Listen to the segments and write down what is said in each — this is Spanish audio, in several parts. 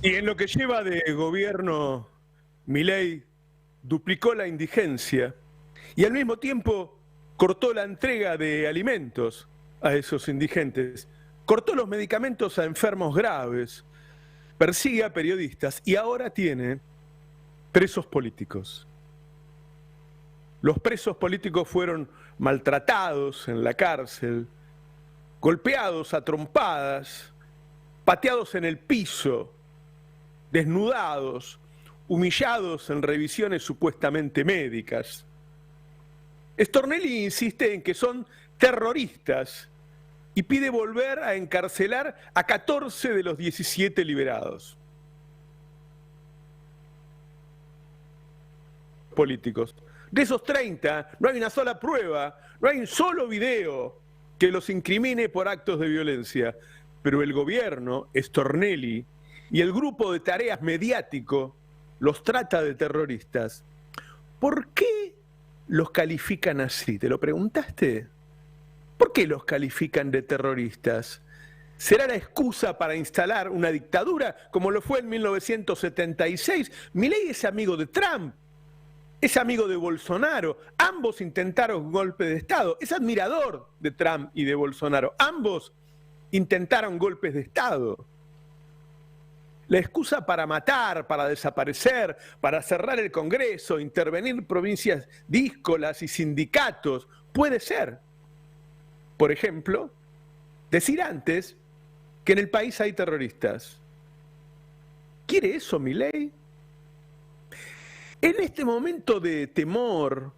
Y en lo que lleva de gobierno, Milei duplicó la indigencia y al mismo tiempo cortó la entrega de alimentos a esos indigentes, cortó los medicamentos a enfermos graves, persigue a periodistas y ahora tiene presos políticos. Los presos políticos fueron maltratados en la cárcel, golpeados a trompadas, pateados en el piso, desnudados, humillados en revisiones supuestamente médicas. Stornelli insiste en que son terroristas y pide volver a encarcelar a 14 de los 17 liberados. Políticos. De esos 30, no hay una sola prueba, no hay un solo video que los incrimine por actos de violencia. Pero el gobierno, Stornelli, y el grupo de tareas mediático los trata de terroristas. ¿Por qué los califican así? ¿Te lo preguntaste? ¿Por qué los califican de terroristas? ¿Será la excusa para instalar una dictadura como lo fue en 1976? Milei es amigo de Trump, es amigo de Bolsonaro. Ambos intentaron golpe de Estado. Es admirador de Trump y de Bolsonaro. Ambos intentaron golpes de Estado. La excusa para matar, para desaparecer, para cerrar el Congreso, intervenir provincias díscolas y sindicatos, puede ser. Por ejemplo, decir antes que en el país hay terroristas. ¿Quiere eso Milei? En este momento de temor,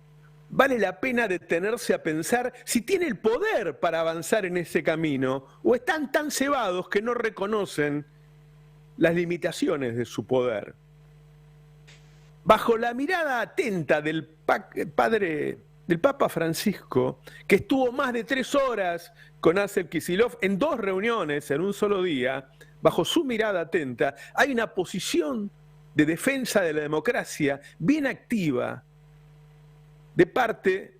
vale la pena detenerse a pensar si tiene el poder para avanzar en ese camino o están tan cebados que no reconocen las limitaciones de su poder. Bajo la mirada atenta del Papa Francisco, que estuvo más de 3 horas con Axel Kicillof en 2 reuniones en un solo día, bajo su mirada atenta, hay una posición de defensa de la democracia bien activa de parte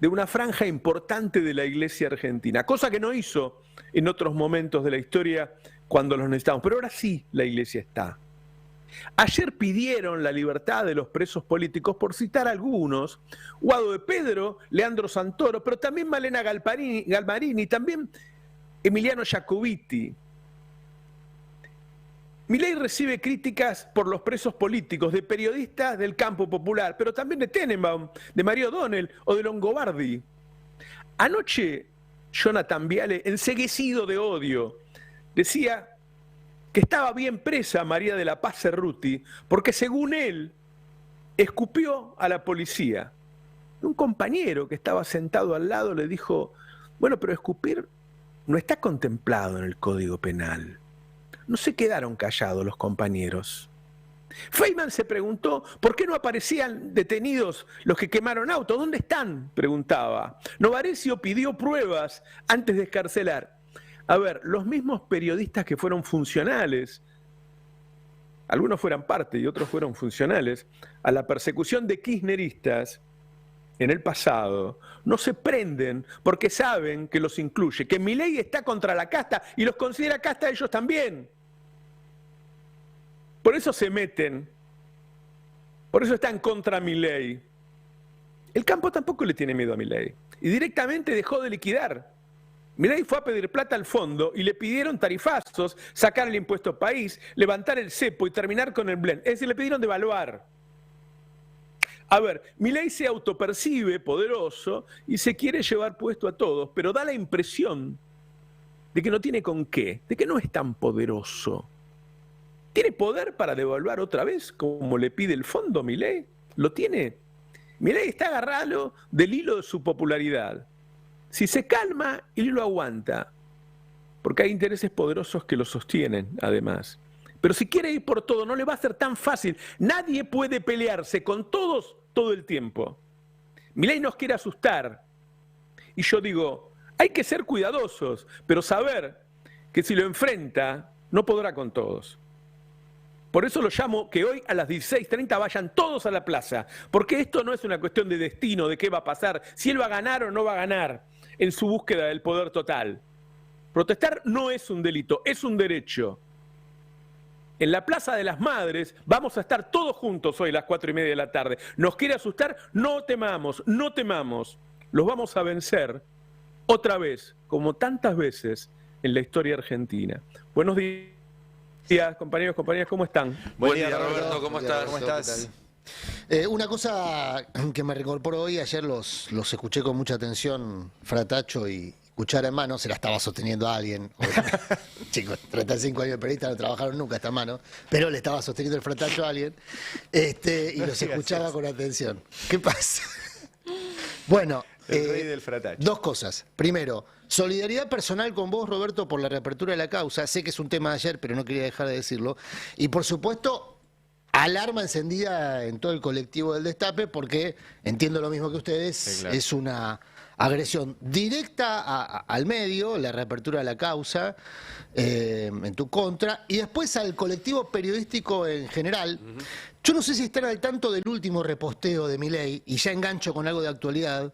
de una franja importante de la Iglesia argentina, cosa que no hizo en otros momentos de la historia cuando los necesitamos, pero ahora sí la Iglesia está. Ayer pidieron la libertad de los presos políticos, por citar algunos, Guado de Pedro, Leandro Santoro, pero también Malena Galmarini, también Emiliano Jacobiti. Milei recibe críticas por los presos políticos de periodistas del campo popular, pero también de Tenenbaum, de Mario O'Donnell o de Longobardi. Anoche, Jonathan Viale, enceguecido de odio, decía que estaba bien presa María de la Paz Cerruti porque, según él, escupió a la policía. Un compañero que estaba sentado al lado le dijo, bueno, pero escupir no está contemplado en el Código Penal. No se quedaron callados los compañeros. Feynman se preguntó por qué no aparecían detenidos los que quemaron autos. ¿Dónde están?, preguntaba. Novarecio pidió pruebas antes de excarcelar. A ver, los mismos periodistas que fueron funcionales, algunos fueran parte y otros fueron funcionales, a la persecución de kirchneristas en el pasado, no se prenden porque saben que los incluye, que Milei está contra la casta y los considera casta ellos también. Por eso se meten, por eso están contra Milei. El campo tampoco le tiene miedo a Milei y directamente dejó de liquidar. Milei fue a pedir plata al fondo y le pidieron tarifazos, sacar el impuesto país, levantar el cepo y terminar con el blend. Es decir, le pidieron devaluar. A ver, Milei se autopercibe poderoso y se quiere llevar puesto a todos, pero da la impresión de que no tiene con qué, de que no es tan poderoso. ¿Tiene poder para devaluar otra vez, como le pide el fondo Milei? ¿Lo tiene? Milei está agarrado del hilo de su popularidad. Si se calma, él lo aguanta, porque hay intereses poderosos que lo sostienen, además. Pero si quiere ir por todo, no le va a ser tan fácil. Nadie puede pelearse con todos todo el tiempo. Milei nos quiere asustar. Y yo digo, hay que ser cuidadosos, pero saber que si lo enfrenta, no podrá con todos. Por eso lo llamo que hoy a las 16:30 vayan todos a la plaza, porque esto no es una cuestión de destino, de qué va a pasar, si él va a ganar o no va a ganar en su búsqueda del poder total. Protestar no es un delito, es un derecho. en la Plaza de las Madres, vamos a estar todos juntos hoy a las 4:30 de la tarde. ¿Nos quiere asustar? No temamos, no temamos. Los vamos a vencer otra vez, como tantas veces en la historia argentina. Buenos días, compañeros, compañeras, ¿cómo están? Buen día, Roberto, ¿cómo estás? ¿Cómo estás? Una cosa que me reincorporó hoy, ayer los escuché con mucha atención, Fratacho y cuchara en mano, se la estaba sosteniendo a alguien. Chicos, 35 años de periodista, no trabajaron nunca esta mano, pero le estaba sosteniendo el Fratacho a alguien y los escuchaba con atención. ¿Qué pasa? Bueno, el rey del Fratacho. Dos cosas. Primero, solidaridad personal con vos, Roberto, por la reapertura de la causa. Sé que es un tema de ayer, pero no quería dejar de decirlo. Y por supuesto, alarma encendida en todo el colectivo del Destape, porque entiendo lo mismo que ustedes, sí, claro. Es una agresión directa al medio, la reapertura de la causa en tu contra, y después al colectivo periodístico en general. Yo no sé si están al tanto del último reposteo de Milei, y ya engancho con algo de actualidad.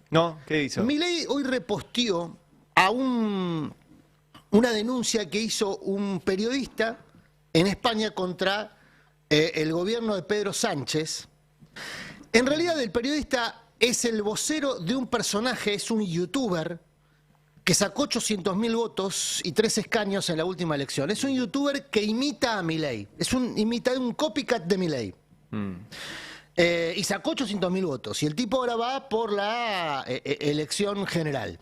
No, ¿qué hizo? Milei hoy reposteó a una denuncia que hizo un periodista en España contra el gobierno de Pedro Sánchez. En realidad el periodista es el vocero de un personaje, es un youtuber que sacó 800.000 votos y 3 escaños en la última elección. Es un youtuber que imita a Milei, es un copycat de Milei. Y sacó 800.000 votos. Y el tipo ahora va por la elección general.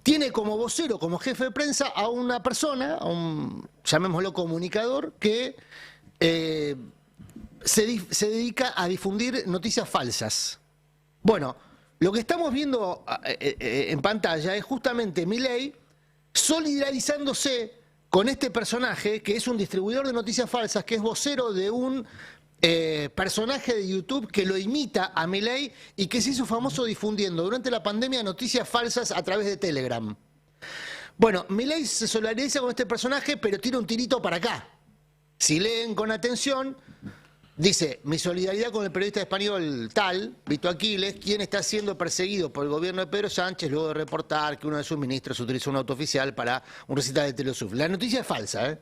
Tiene como vocero, como jefe de prensa, a una persona, a un, llamémoslo comunicador, que se dedica a difundir noticias falsas. Bueno, lo que estamos viendo en pantalla es justamente Milei solidarizándose con este personaje, que es un distribuidor de noticias falsas, que es vocero de un personaje de YouTube que lo imita a Milei y que se hizo famoso difundiendo durante la pandemia noticias falsas a través de Telegram. Bueno, Milei se solidariza con este personaje, pero tira un tirito para acá. Si leen con atención, dice: mi solidaridad con el periodista español tal, Vito Aquiles, quien está siendo perseguido por el gobierno de Pedro Sánchez luego de reportar que uno de sus ministros utilizó un auto oficial para un recital de Telesur. La noticia es falsa, ¿eh?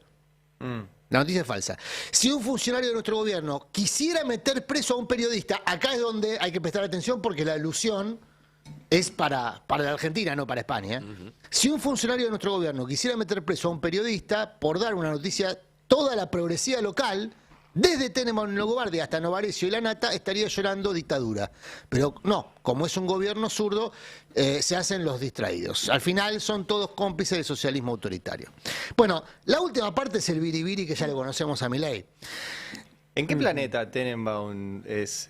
La noticia es falsa. Si un funcionario de nuestro gobierno quisiera meter preso a un periodista, acá es donde hay que prestar atención, porque la alusión es para la Argentina, no para España. Si un funcionario de nuestro gobierno quisiera meter preso a un periodista por dar una noticia, toda la progresía local, desde Tenenbaum y Longobardi hasta Novarecio y La Nata, estaría llorando dictadura. Pero no, como es un gobierno zurdo, se hacen los distraídos. Al final son todos cómplices del socialismo autoritario. Bueno, la última parte es el biribiri, que ya le conocemos a Milei. ¿En qué planeta Tenenbaum es,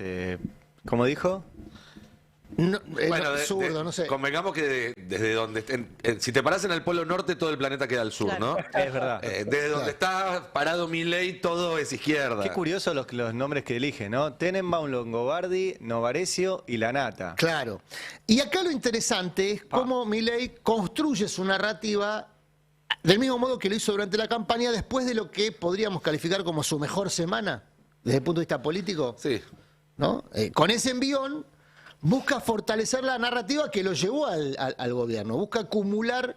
cómo dijo? No, bueno, zurdo, no sé. Convengamos que desde donde si te paras en el polo norte, todo el planeta queda al sur, claro, ¿no? Es verdad. Desde donde está parado Milei, todo es izquierda. Qué curioso los nombres que elige, ¿no? Tenenbaum, Longobardi, Novarecio y La Nata. Claro. Y acá lo interesante es cómo Milei construye su narrativa del mismo modo que lo hizo durante la campaña, después de lo que podríamos calificar como su mejor semana, desde el punto de vista político. Sí. ¿No? Con ese envión busca fortalecer la narrativa que lo llevó al gobierno, busca acumular,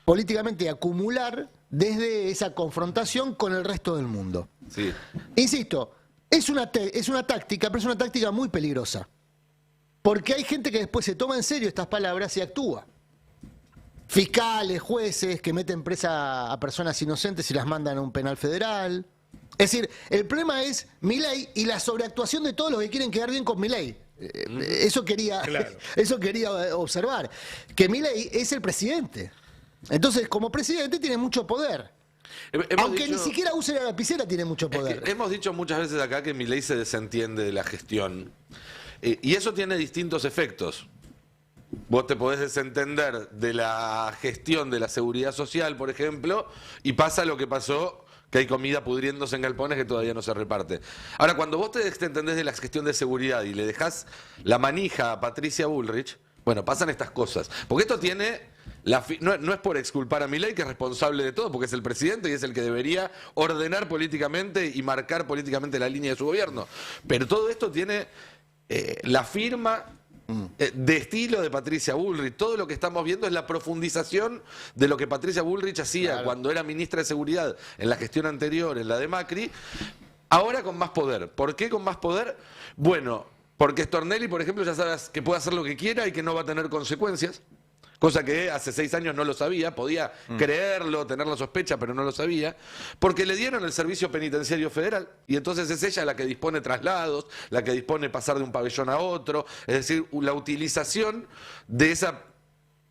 políticamente acumular desde esa confrontación con el resto del mundo. Sí. Insisto, es una táctica, pero es una táctica muy peligrosa, porque hay gente que después se toma en serio estas palabras y actúa. Fiscales, jueces que meten presa a personas inocentes y las mandan a un penal federal. Es decir, el problema es Milei y la sobreactuación de todos los que quieren quedar bien con Milei. Eso quería observar, que Milei es el presidente. Entonces, como presidente tiene mucho poder. Aunque ni siquiera use la lapicera, tiene mucho poder. Hemos dicho muchas veces acá que Milei se desentiende de la gestión. Y eso tiene distintos efectos. Vos te podés desentender de la gestión de la seguridad social, por ejemplo, y pasa lo que pasó, que hay comida pudriéndose en galpones que todavía no se reparte. Ahora, cuando vos te entendés de la gestión de seguridad y le dejás la manija a Patricia Bullrich, bueno, pasan estas cosas. Porque esto tiene... No es por exculpar a Milei, que es responsable de todo, porque es el presidente y es el que debería ordenar políticamente y marcar políticamente la línea de su gobierno. Pero todo esto tiene la firma de estilo de Patricia Bullrich. Todo lo que estamos viendo es la profundización de lo que Patricia Bullrich hacía cuando era ministra de Seguridad en la gestión anterior, en la de Macri, ahora con más poder. ¿Por qué con más poder? Bueno, porque Stornelli, por ejemplo, ya sabes que puede hacer lo que quiera y que no va a tener consecuencias. Cosa que hace 6 años no lo sabía, podía creerlo, tener la sospecha, pero no lo sabía, porque le dieron el Servicio Penitenciario Federal, y entonces es ella la que dispone traslados, la que dispone pasar de un pabellón a otro, es decir, la utilización de esa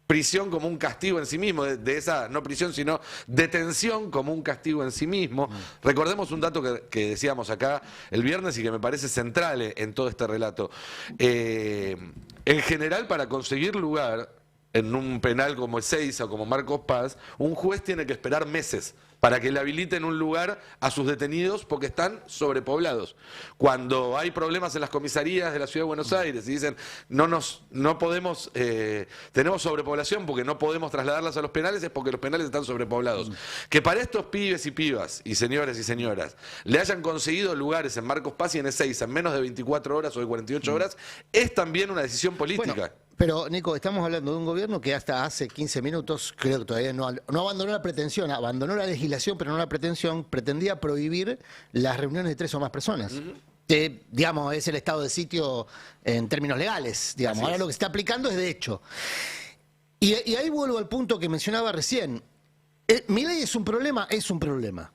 prisión como un castigo en sí mismo, de esa, no prisión, sino detención como un castigo en sí mismo. Recordemos un dato que decíamos acá el viernes y que me parece central en todo este relato. En general, para conseguir lugar en un penal como Ezeiza o como Marcos Paz, un juez tiene que esperar meses para que le habiliten un lugar a sus detenidos porque están sobrepoblados. Cuando hay problemas en las comisarías de la Ciudad de Buenos Aires y dicen no podemos, tenemos sobrepoblación porque no podemos trasladarlas a los penales, es porque los penales están sobrepoblados. Que para estos pibes y pibas, y señores y señoras, le hayan conseguido lugares en Marcos Paz y en Ezeiza en menos de 24 horas o de 48 horas, es también una decisión política. Bueno, pero, Nico, estamos hablando de un gobierno que hasta hace 15 minutos, creo que todavía no abandonó la pretensión, abandonó la legislación, pero no la pretensión, pretendía prohibir las reuniones de 3 o más personas. Digamos, es el estado de sitio en términos legales, digamos. Ahora lo que se está aplicando es de hecho. Y ahí vuelvo al punto que mencionaba recién. ¿Milei es un problema? Es un problema.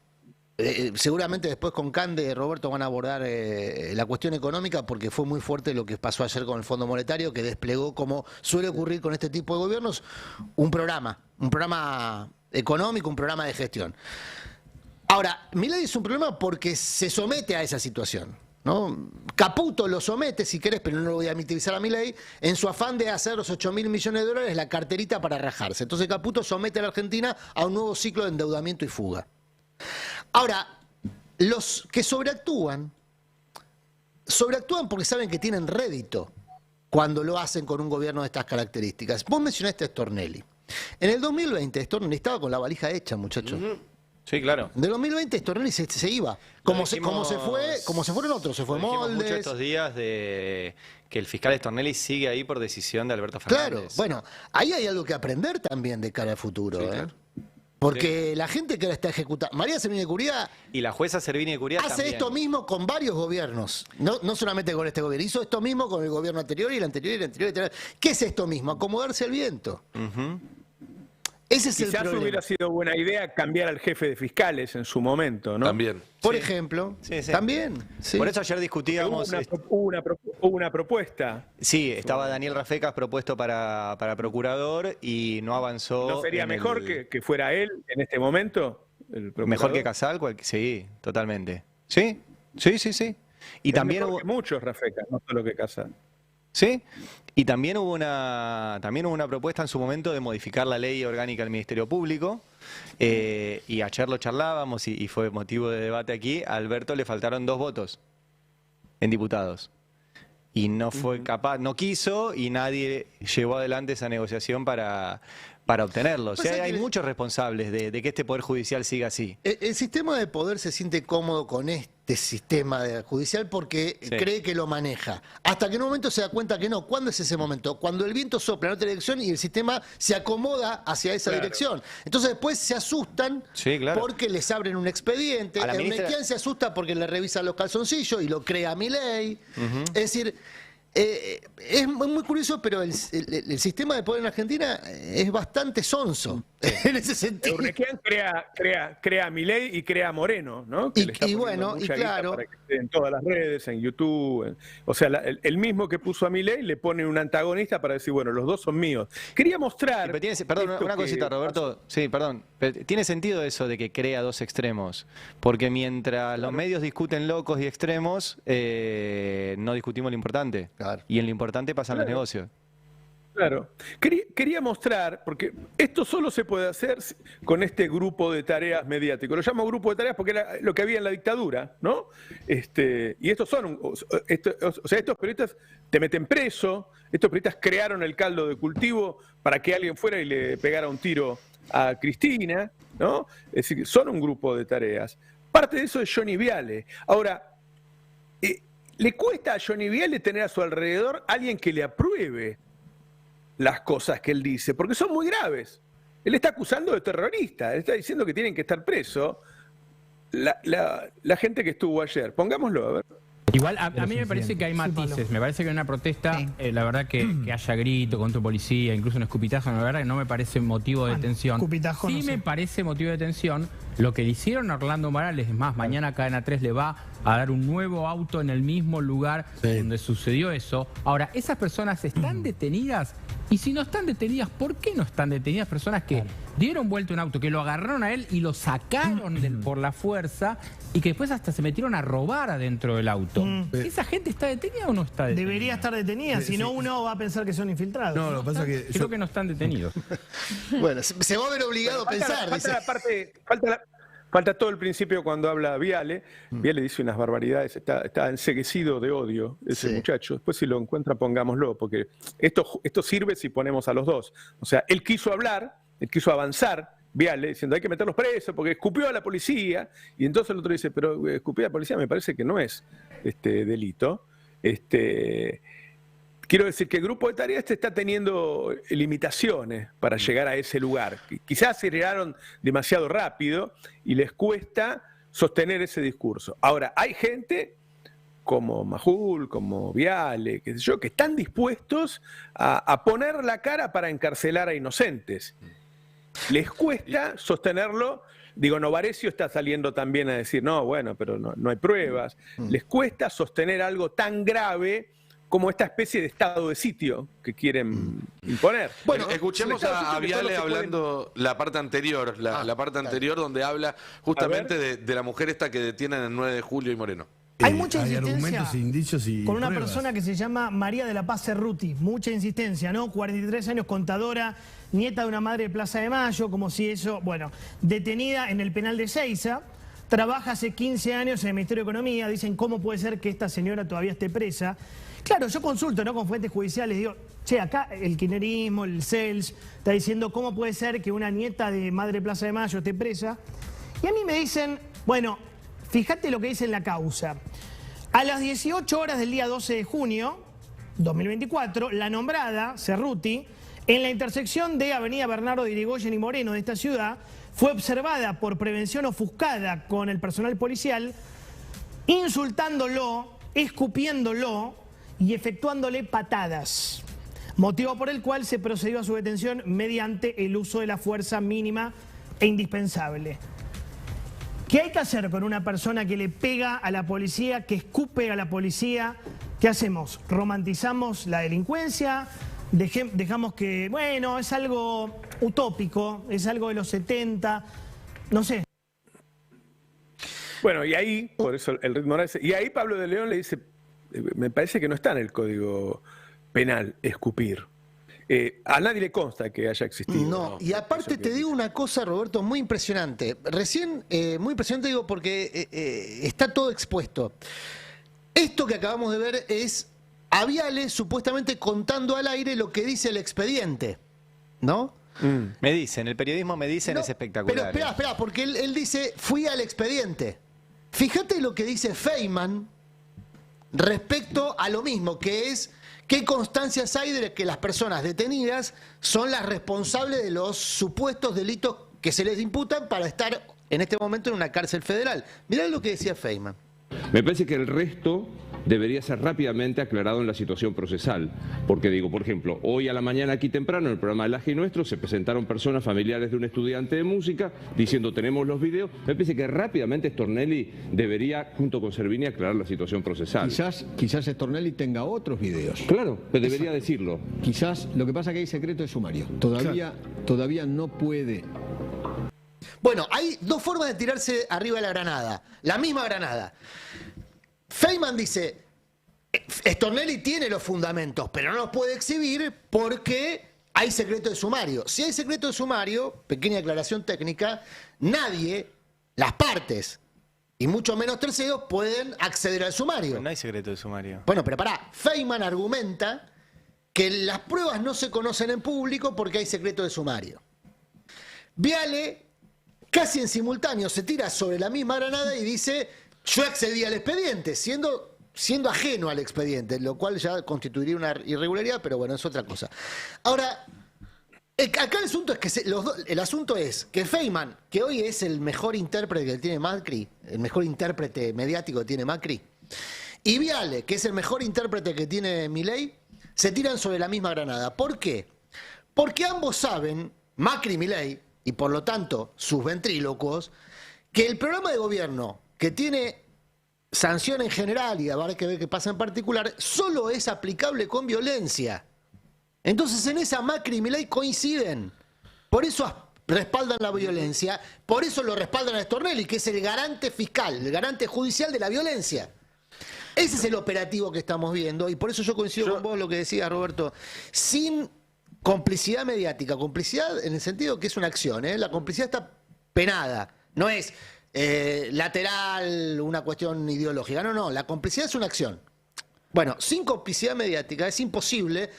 Seguramente después con Cande, Roberto, van a abordar la cuestión económica porque fue muy fuerte lo que pasó ayer con el Fondo Monetario, que desplegó, como suele ocurrir con este tipo de gobiernos, un programa económico, un programa de gestión. Ahora, Milei es un problema porque se somete a esa situación, ¿no? Caputo lo somete, si querés, pero no lo voy a mimetizar a Milei, en su afán de hacer los 8.000 millones de dólares la carterita para rajarse. Entonces Caputo somete a la Argentina a un nuevo ciclo de endeudamiento y fuga. Ahora, los que sobreactúan porque saben que tienen rédito cuando lo hacen con un gobierno de estas características. Vos mencionaste a Stornelli. En el 2020 Stornelli estaba con la valija hecha, muchachos. Sí, claro. En el 2020 Stornelli se iba. Como se fueron otros, se fue Moldes. Mucho estos días de que el fiscal Stornelli sigue ahí por decisión de Alberto Fernández. Claro, bueno, ahí hay algo que aprender también de cara al futuro. Sí, claro. Porque la gente que ahora está ejecutando... María Servini de Curía y la jueza Servini de Curía hace también. esto mismo con varios gobiernos. No solamente con este gobierno. Hizo esto mismo con el gobierno anterior y el anterior y el anterior. Y el anterior. ¿Qué es esto mismo? Acomodarse al viento. Ese es el Quizás problema. hubiera sido buena idea cambiar al jefe de fiscales en su momento, ¿no? También. Por ejemplo, Sí. también. Sí. Por eso ayer discutíamos... Hubo una propuesta. Sí, estaba Daniel Rafecas propuesto para procurador y no avanzó. ¿No sería en mejor que fuera él en este momento? El procurador? Mejor que Casal, sí, totalmente. Sí. Y Es también mejor hubo... que muchos, Rafecas, no solo que Casal. Sí, y también hubo una propuesta en su momento de modificar la ley orgánica del Ministerio Público, y ayer lo charlábamos y fue motivo de debate aquí. A Alberto le faltaron 2 votos en diputados y no fue capaz, no quiso, y nadie llevó adelante esa negociación para obtenerlo. O sea, hay muchos responsables de que este Poder Judicial siga así. El sistema de poder se siente cómodo con este sistema judicial porque cree que lo maneja. Hasta que en un momento se da cuenta que no. ¿Cuándo es ese momento? Cuando el viento sopla en otra dirección y el sistema se acomoda hacia esa dirección. Entonces después se asustan porque les abren un expediente. A la ministra... ¿Quién se asusta porque le revisan los calzoncillos y lo crea Milei? Es decir... es muy curioso, pero el sistema de poder en Argentina es bastante sonso en ese sentido. Urnequian crea a Milei y crea a Moreno, ¿no? Que le está poniendo mucha guita para que esté en todas las redes, en YouTube. O sea, el mismo que puso a Milei le pone un antagonista para decir, bueno, los dos son míos. Quería mostrar... Perdón, una cosita, Roberto. Sí, perdón. Pero tiene sentido eso de que crea 2 extremos. Porque mientras los medios discuten locos y extremos, no discutimos lo importante. Claro. Y en lo importante pasan los negocios. Claro. Quería mostrar, porque esto solo se puede hacer con este grupo de tareas mediático. Lo llamo grupo de tareas porque era lo que había en la dictadura, ¿no? Y estos son, estos periodistas te meten preso, estos periodistas crearon el caldo de cultivo para que alguien fuera y le pegara un tiro a Cristina, ¿no? Es decir, son un grupo de tareas. Parte de eso es Johnny Viale. Ahora, le cuesta a Johnny Viale tener a su alrededor alguien que le apruebe las cosas que él dice, porque son muy graves. Él está acusando de terrorista, él está diciendo que tienen que estar presos la gente que estuvo ayer. Pongámoslo, a ver. Igual, a mí me parece que hay matices. Me parece que en una protesta, la verdad que haya grito contra policía, incluso un escupitajo, la verdad que no me parece motivo de tensión. Sí me parece motivo de tensión lo que le hicieron a Orlando Morales. Es más, mañana Cadena 3 le va a dar un nuevo auto en el mismo lugar donde sucedió eso. Ahora, ¿esas personas están detenidas? Y si no están detenidas, ¿por qué no están detenidas personas que dieron vuelta un auto, que lo agarraron a él y lo sacaron por la fuerza y que después hasta se metieron a robar adentro del auto? ¿Esa gente está detenida o no está detenida? Debería estar detenida, si no uno va a pensar que son infiltrados. No, lo que pasa es que Creo que no están detenidos. Bueno, se va a ver obligado a pensar. Falta todo el principio cuando habla Viale. Viale dice unas barbaridades, está enceguecido de odio ese muchacho. Después si lo encuentra, pongámoslo, porque esto sirve si ponemos a los dos. O sea, él quiso hablar, él quiso avanzar, Viale, diciendo hay que meterlos presos porque escupió a la policía, y entonces el otro dice, pero escupir a la policía me parece que no es delito. Quiero decir que el grupo de tarea está teniendo limitaciones para llegar a ese lugar. Quizás se llegaron demasiado rápido y les cuesta sostener ese discurso. Ahora, hay gente como Majul, como Viale, qué sé yo, que están dispuestos a poner la cara para encarcelar a inocentes. Les cuesta sostenerlo. Digo, Novarecio está saliendo también a decir, no, bueno, pero no hay pruebas. Les cuesta sostener algo tan grave como esta especie de estado de sitio que quieren imponer. Bueno, escuchemos a Viale hablando la parte anterior, la parte anterior donde habla justamente de la mujer esta que detienen el 9 de julio y Moreno. Hay mucha insistencia argumentos, indicios y con una pruebas. persona que se llama María de la Paz Cerruti. Mucha insistencia, ¿no? 43 años, contadora, nieta de una madre de Plaza de Mayo, como si eso, bueno, detenida en el penal de Ezeiza. Trabaja hace 15 años en el Ministerio de Economía. Dicen, ¿cómo puede ser que esta señora todavía esté presa? Claro, yo consulto, ¿no?, con fuentes judiciales, digo, che, acá el kirchnerismo, el CELS, está diciendo cómo puede ser que una nieta de madre de Plaza de Mayo esté presa. Y a mí me dicen, bueno, fíjate lo que dice en la causa. A las 18 horas del día 12 de junio 2024, la nombrada, Cerruti, en la intersección de Avenida Bernardo de Irigoyen y Moreno de esta ciudad, fue observada por prevención ofuscada con el personal policial, insultándolo, escupiéndolo y efectuándole patadas, motivo por el cual se procedió a su detención mediante el uso de la fuerza mínima e indispensable. ¿Qué hay que hacer con una persona que le pega a la policía, que escupe a la policía? ¿Qué hacemos? ¿Romantizamos la delincuencia? Dejamos que, bueno, es algo utópico, es algo de los 70, no sé. Bueno, y ahí, por eso el ritmo Morales, y ahí Pablo de León le dice, me parece que no está en el Código Penal escupir. A nadie le consta que haya existido. No, y aparte te digo una cosa, Roberto, muy impresionante. Recién, muy impresionante digo porque está todo expuesto. Esto que acabamos de ver es a Viale supuestamente contando al aire lo que dice el expediente, ¿no? Me dicen, el periodismo me dicen, No, es espectacular. Pero espera, porque él dice, fui al expediente. Fíjate lo que dice Feynman respecto a lo mismo, que es qué constancias hay de que las personas detenidas son las responsables de los supuestos delitos que se les imputan para estar en este momento en una cárcel federal. Mirá lo que decía Feynman. Me parece que el resto debería ser rápidamente aclarado en la situación procesal, porque digo, por ejemplo, hoy a la mañana aquí temprano en el programa El Aje Nuestro se presentaron personas familiares de un estudiante de música diciendo tenemos los videos. Me parece que rápidamente Stornelli debería, junto con Servini, aclarar la situación procesal. Quizás Stornelli tenga otros videos. Claro, pero debería decirlo. Quizás, lo que pasa es que hay secreto de sumario. Todavía no puede. Bueno, hay dos formas de tirarse arriba de la granada. La misma granada. Feynman dice, Stornelli tiene los fundamentos, pero no los puede exhibir porque hay secreto de sumario. Si hay secreto de sumario, pequeña aclaración técnica, nadie, las partes, y mucho menos terceros, pueden acceder al sumario. No hay secreto de sumario. Bueno, pero pará, Feynman argumenta que las pruebas no se conocen en público porque hay secreto de sumario. Viale, casi en simultáneo, se tira sobre la misma granada y dice, yo accedí al expediente, siendo siendo ajeno al expediente, lo cual ya constituiría una irregularidad, pero bueno, es otra cosa. Ahora, acá el asunto es que el asunto es que Feynman, que hoy es el mejor intérprete que tiene Macri, el mejor intérprete mediático que tiene Macri, y Viale, que es el mejor intérprete que tiene Milei, se tiran sobre la misma granada. ¿Por qué? Porque ambos saben, Macri y Milei, y por lo tanto sus ventrílocos, que el programa de gobierno que tiene sanción en general y habrá que ver qué pasa en particular, solo es aplicable con violencia. Entonces en esa Macri y Milei coinciden. Por eso respaldan la violencia, por eso lo respaldan a Stornelli, que es el garante fiscal, el garante judicial de la violencia. Ese es el operativo que estamos viendo y por eso yo coincido con vos lo que decía Roberto. Sin complicidad mediática, complicidad en el sentido que es una acción, la complicidad está penada, no es lateral, una cuestión ideológica, no, la complicidad es una acción. Bueno, sin complicidad mediática es imposible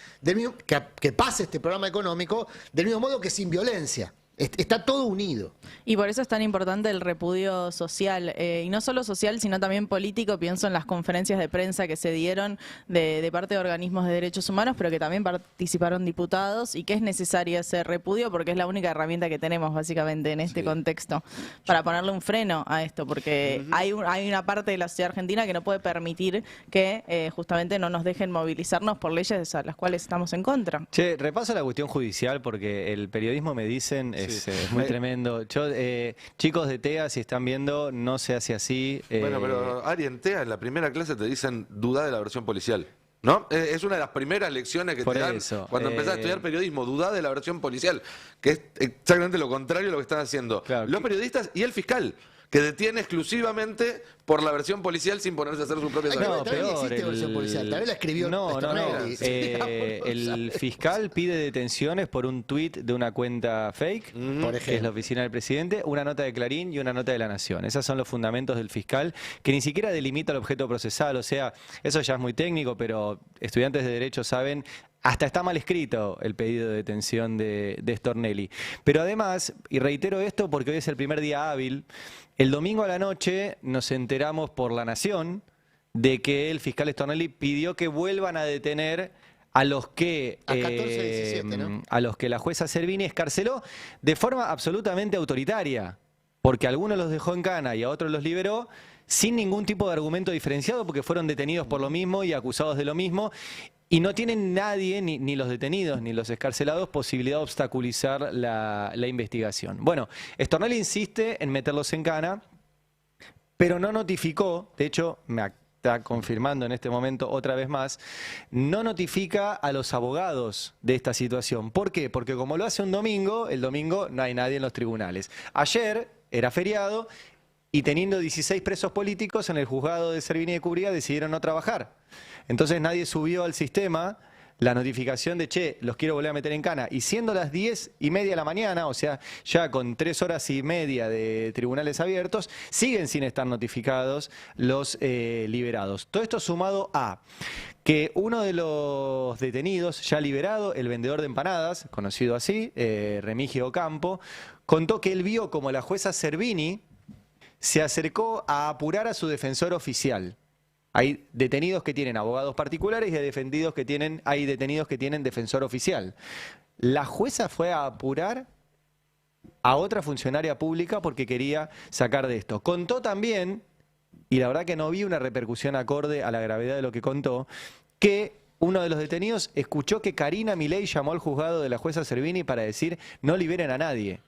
que pase este programa económico del mismo modo que sin violencia. Está todo unido. Y por eso es tan importante el repudio social, y no solo social, sino también político. Pienso en las conferencias de prensa que se dieron de parte de organismos de derechos humanos, pero que también participaron diputados, y que es necesario ese repudio porque es la única herramienta que tenemos básicamente en este contexto para ponerle un freno a esto, porque hay una parte de la sociedad argentina que no puede permitir que justamente no nos dejen movilizarnos por leyes a las cuales estamos en contra. Che, repaso la cuestión judicial porque el periodismo, me dicen, es muy tremendo. Chicos de TEA, si están viendo, no se hace así. Bueno, pero Ari, en TEA, en la primera clase te dicen dudá de la versión policial. ¿No? Es una de las primeras lecciones que te dan cuando empezás a estudiar periodismo, dudá de la versión policial, que es exactamente lo contrario a lo que están haciendo los periodistas y el fiscal, que detiene exclusivamente por la versión policial sin ponerse a hacer su propia No, peor, existe versión policial, tal vez la escribió el fiscal pide detenciones por un tuit de una cuenta fake, que es la oficina del presidente, una nota de Clarín y una nota de La Nación. Esos son los fundamentos del fiscal, que ni siquiera delimita el objeto procesal. O sea, eso ya es muy técnico, pero estudiantes de Derecho saben. Hasta está mal escrito el pedido de detención de Stornelli. Pero además, y reitero esto porque hoy es el primer día hábil, el domingo a la noche nos enteramos por La Nación de que el fiscal Stornelli pidió que vuelvan a detener a los que a los que la jueza Servini escarceló de forma absolutamente autoritaria, porque a algunos los dejó en cana y a otros los liberó sin ningún tipo de argumento diferenciado, porque fueron detenidos por lo mismo y acusados de lo mismo. Y no tienen nadie, ni los detenidos, ni los excarcelados, posibilidad de obstaculizar la investigación. Bueno, Stornelli insiste en meterlos en cana, pero no notificó, de hecho, me está confirmando en este momento otra vez más, no notifica a los abogados de esta situación. ¿Por qué? Porque como lo hace un domingo, el domingo no hay nadie en los tribunales. Ayer era feriado y teniendo 16 presos políticos en el juzgado de Servini de Cubría decidieron no trabajar. Entonces nadie subió al sistema la notificación de, che, los quiero volver a meter en cana. Y siendo las 10:30 de la mañana, o sea, ya con 3 horas y media de tribunales abiertos, siguen sin estar notificados los liberados. Todo esto sumado a que uno de los detenidos, ya liberado, el vendedor de empanadas, conocido así, Remigio Ocampo, contó que él vio como la jueza Servini se acercó a apurar a su defensor oficial. Hay detenidos que tienen abogados particulares y hay detenidos que tienen defensor oficial. La jueza fue a apurar a otra funcionaria pública porque quería sacar de esto. Contó también, y la verdad que no vi una repercusión acorde a la gravedad de lo que contó, que uno de los detenidos escuchó que Karina Milei llamó al juzgado de la jueza Servini para decir no liberen a nadie.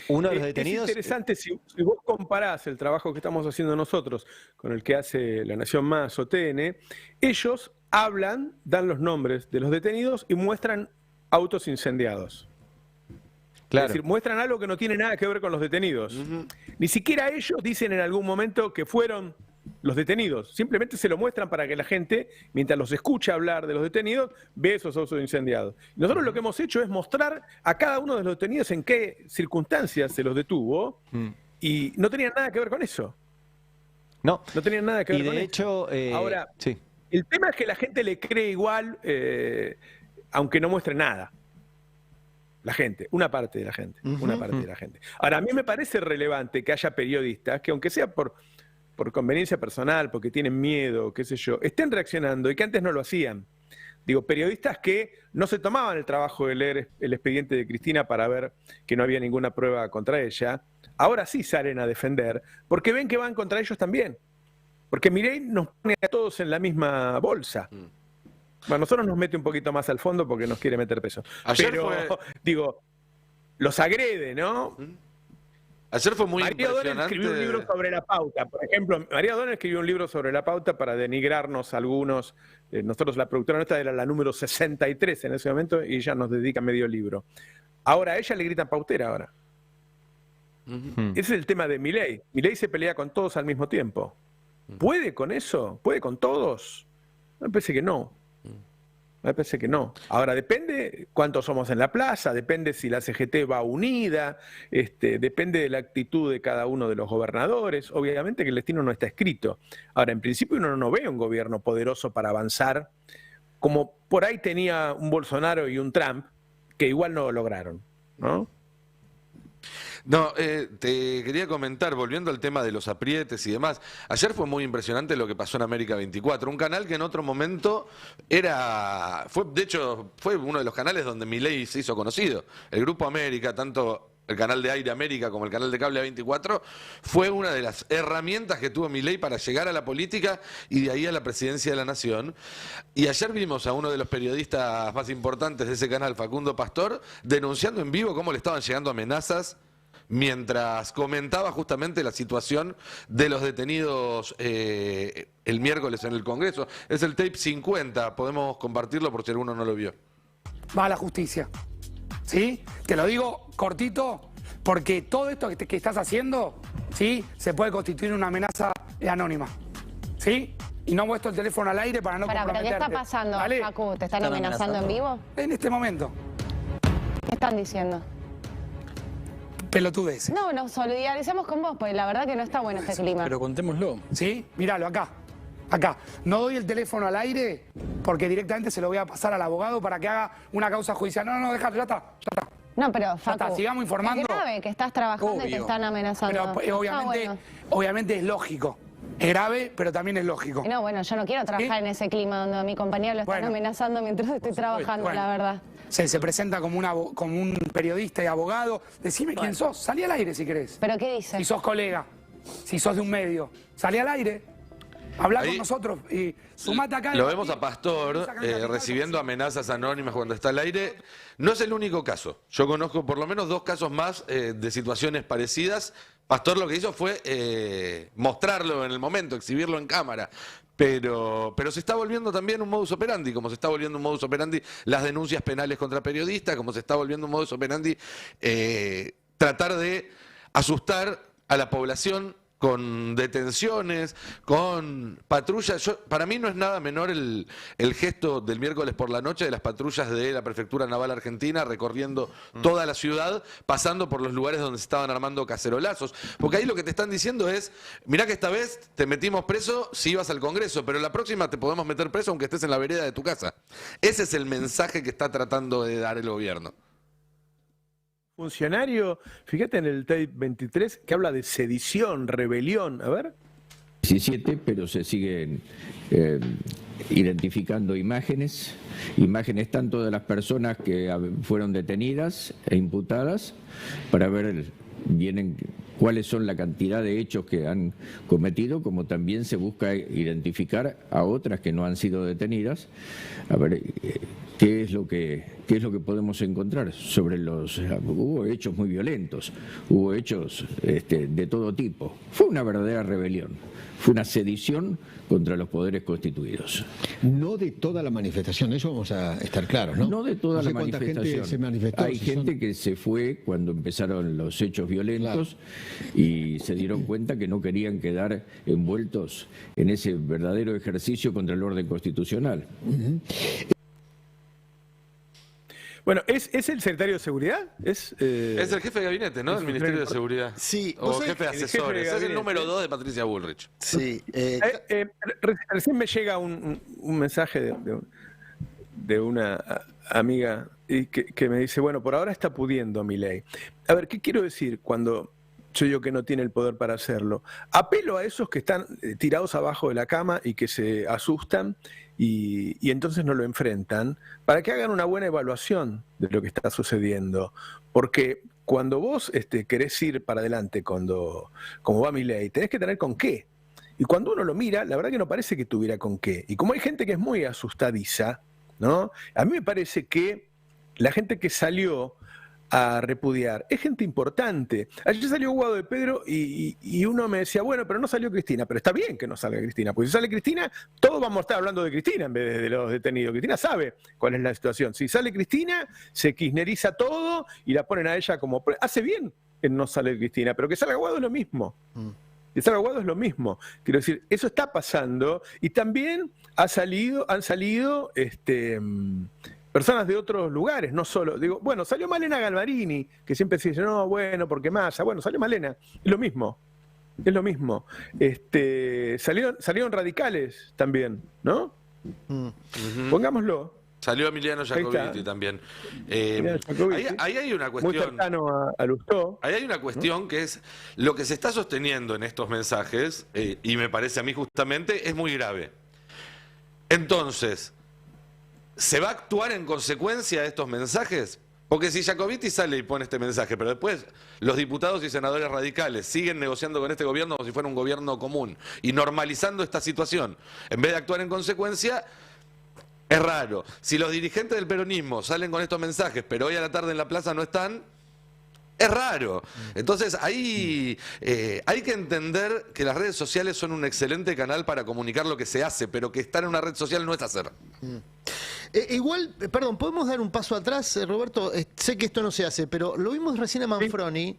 Uno de los detenidos. Es interesante si vos comparás el trabajo que estamos haciendo nosotros con el que hace La Nación Más o TN, ellos hablan, dan los nombres de los detenidos y muestran autos incendiados. Claro. Es decir, muestran algo que no tiene nada que ver con los detenidos. Ni siquiera ellos dicen en algún momento que fueron los detenidos. Simplemente se lo muestran para que la gente, mientras los escucha hablar de los detenidos, ve esos autos incendiados. Nosotros lo que hemos hecho es mostrar a cada uno de los detenidos en qué circunstancias se los detuvo y no tenían nada que ver con eso. No tenían nada que ver con eso. Y de hecho, ahora, el tema es que la gente le cree igual, aunque no muestre nada. La gente, una parte de la gente, una parte de la gente. Ahora, a mí me parece relevante que haya periodistas que, aunque sea por por conveniencia personal, porque tienen miedo, qué sé yo, estén reaccionando y que antes no lo hacían. Digo, periodistas que no se tomaban el trabajo de leer el expediente de Cristina para ver que no había ninguna prueba contra ella, ahora sí salen a defender, porque ven que van contra ellos también. Porque Milei nos pone a todos en la misma bolsa. Bueno, nosotros nos mete un poquito más al fondo porque nos quiere meter peso. Pero, digo, los agrede, ¿no? Ayer fue muy María O'Donnell escribió un libro sobre la pauta. Por ejemplo, María O'Donnell escribió un libro sobre la pauta para denigrarnos a algunos. Nosotros, la productora nuestra era la número 63 en ese momento y ella nos dedica medio libro. Ahora a ella le gritan pautera ahora. Ese es el tema de Milei. Milei se pelea con todos al mismo tiempo. ¿Puede con eso? ¿Puede con todos? Me parece que no. Me parece que no. Ahora, depende cuántos somos en la plaza, depende si la CGT va unida, depende de la actitud de cada uno de los gobernadores. Obviamente que el destino no está escrito. Ahora, en principio uno no ve un gobierno poderoso para avanzar, como por ahí tenía un Bolsonaro y un Trump, que igual no lo lograron, ¿no? No, te quería comentar, volviendo al tema de los aprietes y demás, ayer fue muy impresionante lo que pasó en América 24, un canal que en otro momento de hecho, fue uno de los canales donde Milei se hizo conocido. El Grupo América, tanto el canal de Aire América como el canal de Cable A24, fue una de las herramientas que tuvo Milei para llegar a la política y de ahí a la presidencia de la Nación. Y ayer vimos a uno de los periodistas más importantes de ese canal, Facundo Pastor, denunciando en vivo cómo le estaban llegando amenazas mientras comentaba justamente la situación de los detenidos el miércoles en el Congreso. Es el tape 50, podemos compartirlo por si alguno no lo vio. Va a la justicia, ¿sí? Te lo digo cortito, porque todo esto que estás haciendo, ¿sí? Se puede constituir una amenaza anónima, ¿sí? Y no muestro el teléfono al aire para no comprometerte. ¿Pero qué está pasando, ¿Vale? Facu? ¿Te están amenazando en vivo? En este momento. ¿Qué están diciendo? Pelotudeces. No, nos solidarizamos con vos, porque la verdad que no está bueno este clima. Pero contémoslo. ¿Sí? Míralo, acá. Acá. No doy el teléfono al aire porque directamente se lo voy a pasar al abogado para que haga una causa judicial. No, déjalo, ya está. No, pero Facu, sigamos informando. Es grave que estás trabajando y te están amenazando. Pero obviamente es lógico. Es grave, pero también es lógico. No, bueno, yo no quiero trabajar en ese clima donde a mi compañero lo están amenazando mientras estoy trabajando, la verdad. Se presenta como un periodista y abogado. Decime quién sos. Salí al aire si querés. ¿Pero qué dice? Si sos colega, si sos de un medio. Salí al aire. Hablá con nosotros y sumate acá. Lo vemos a Pastor recibiendo amenazas anónimas cuando está al aire. No es el único caso. Yo conozco por lo menos 2 casos más de situaciones parecidas. Pastor lo que hizo fue mostrarlo en el momento, exhibirlo en cámara. Pero se está volviendo también un modus operandi, como se está volviendo un modus operandi las denuncias penales contra periodistas, como se está volviendo un modus operandi tratar de asustar a la población con detenciones, con patrullas. Para mí no es nada menor el gesto del miércoles por la noche de las patrullas de la Prefectura Naval Argentina recorriendo toda la ciudad, pasando por los lugares donde se estaban armando cacerolazos. Porque ahí lo que te están diciendo es, mirá que esta vez te metimos preso si ibas al Congreso, pero la próxima te podemos meter preso aunque estés en la vereda de tu casa. Ese es el mensaje que está tratando de dar el gobierno. Funcionario, fíjate en el tape 23 que habla de sedición, rebelión, a ver. 17, pero se siguen identificando imágenes tanto de las personas que fueron detenidas e imputadas para ver cuáles son la cantidad de hechos que han cometido, como también se busca identificar a otras que no han sido detenidas, a ver qué es lo que podemos encontrar sobre hubo hechos muy violentos, hubo hechos de todo tipo. Fue una verdadera rebelión, fue una sedición contra los poderes constituidos. No de toda la manifestación, eso vamos a estar claros, ¿no? No de toda la manifestación. Gente se manifestó, hay gente que se fue cuando empezaron los hechos violentos y se dieron cuenta que no querían quedar envueltos en ese verdadero ejercicio contra el orden constitucional. Bueno, ¿es el secretario de Seguridad? Es el jefe de gabinete, ¿no? Del Ministerio de Seguridad. Sí. O jefe de asesores. Es el número 2 de Patricia Bullrich. Sí. Recién me llega un mensaje de una amiga que me dice, bueno, por ahora está pudiendo Milei. A ver, ¿qué quiero decir? Cuando yo digo que no tiene el poder para hacerlo. Apelo a esos que están tirados abajo de la cama y que se asustan y entonces no lo enfrentan, para que hagan una buena evaluación de lo que está sucediendo. Porque cuando vos querés ir para adelante, como va Milei, tenés que tener con qué. Y cuando uno lo mira, la verdad que no parece que tuviera con qué. Y como hay gente que es muy asustadiza, ¿no? A mí me parece que la gente que salió a repudiar es gente importante. Ayer salió Guado de Pedro y uno me decía, bueno, pero no salió Cristina. Pero está bien que no salga Cristina, porque si sale Cristina, todos vamos a estar hablando de Cristina en vez de los detenidos. Cristina sabe cuál es la situación. Si sale Cristina, se kirchneriza todo y la ponen a ella como... Hace bien en no salir Cristina, pero que salga Guado es lo mismo. Que salga Guado es lo mismo. Quiero decir, eso está pasando y también han salido personas de otros lugares, no solo. Digo, bueno, salió Malena Galmarini, que siempre se dice, no, bueno, porque Massa. Bueno, salió Malena, es lo mismo. Es lo mismo. Salieron radicales también, ¿no? Pongámoslo. Salió Emiliano Jacobiti también. Ahí hay una cuestión. Muy cercano a Lustó. Ahí hay una cuestión que es lo que se está sosteniendo en estos mensajes, y me parece a mí justamente, es muy grave. Entonces, ¿se va a actuar en consecuencia de estos mensajes? Porque si Jacobiti sale y pone este mensaje, pero después los diputados y senadores radicales siguen negociando con este gobierno como si fuera un gobierno común y normalizando esta situación, en vez de actuar en consecuencia, es raro. Si los dirigentes del peronismo salen con estos mensajes, pero hoy a la tarde en la plaza no están, es raro. Entonces ahí hay que entender que las redes sociales son un excelente canal para comunicar lo que se hace, pero que estar en una red social no es hacer. Igual, perdón, ¿podemos dar un paso atrás, Roberto? Sé que esto no se hace, pero lo vimos recién a Manfroni.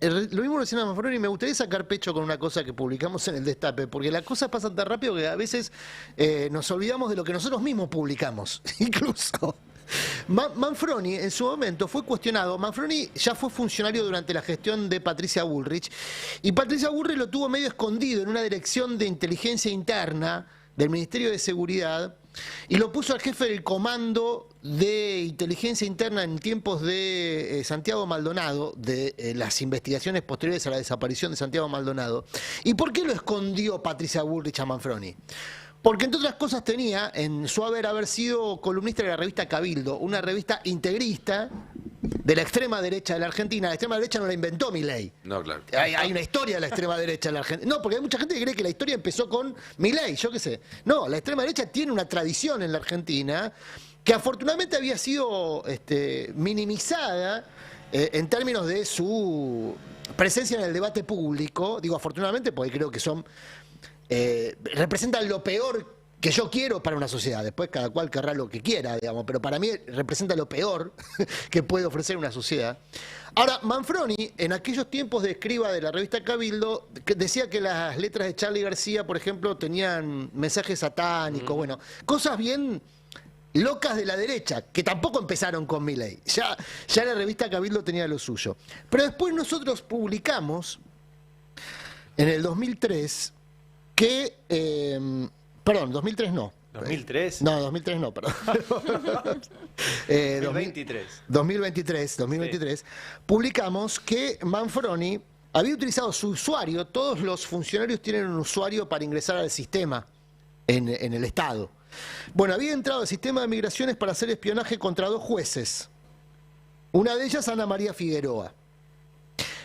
Y me gustaría sacar pecho con una cosa que publicamos en el Destape, porque las cosas pasan tan rápido que a veces nos olvidamos de lo que nosotros mismos publicamos, incluso. Manfroni en su momento fue cuestionado. Manfroni ya fue funcionario durante la gestión de Patricia Bullrich, y Patricia Bullrich lo tuvo medio escondido en una dirección de inteligencia interna del Ministerio de Seguridad, y lo puso al jefe del comando de inteligencia interna en tiempos de Santiago Maldonado, de las investigaciones posteriores a la desaparición de Santiago Maldonado. ¿Y por qué lo escondió Patricia Bullrich a Manfroni? Porque entre otras cosas tenía en su haber sido columnista de la revista Cabildo, una revista integrista de la extrema derecha de la Argentina. La extrema derecha no la inventó Milei. No, claro. Hay una historia de la extrema derecha de la Argentina. No, porque hay mucha gente que cree que la historia empezó con Milei, yo qué sé. No, la extrema derecha tiene una tradición en la Argentina que afortunadamente había sido minimizada en términos de su presencia en el debate público. Digo afortunadamente porque creo que son... representan lo peor que yo quiero para una sociedad. Después cada cual querrá lo que quiera, digamos, pero para mí representa lo peor que puede ofrecer una sociedad. Ahora, Manfroni, en aquellos tiempos de escriba de la revista Cabildo, decía que las letras de Charly García, por ejemplo, tenían mensajes satánicos, bueno, cosas bien locas de la derecha, que tampoco empezaron con Milei. Ya la revista Cabildo tenía lo suyo. Pero después nosotros publicamos, en el 2003, que... perdón, 2003 no. ¿2003? No, 2003 no, perdón. 2023, sí. Publicamos que Manfroni había utilizado su usuario. Todos los funcionarios tienen un usuario para ingresar al sistema en el Estado. Bueno, había entrado al sistema de migraciones para hacer espionaje contra 2 jueces. Una de ellas, Ana María Figueroa.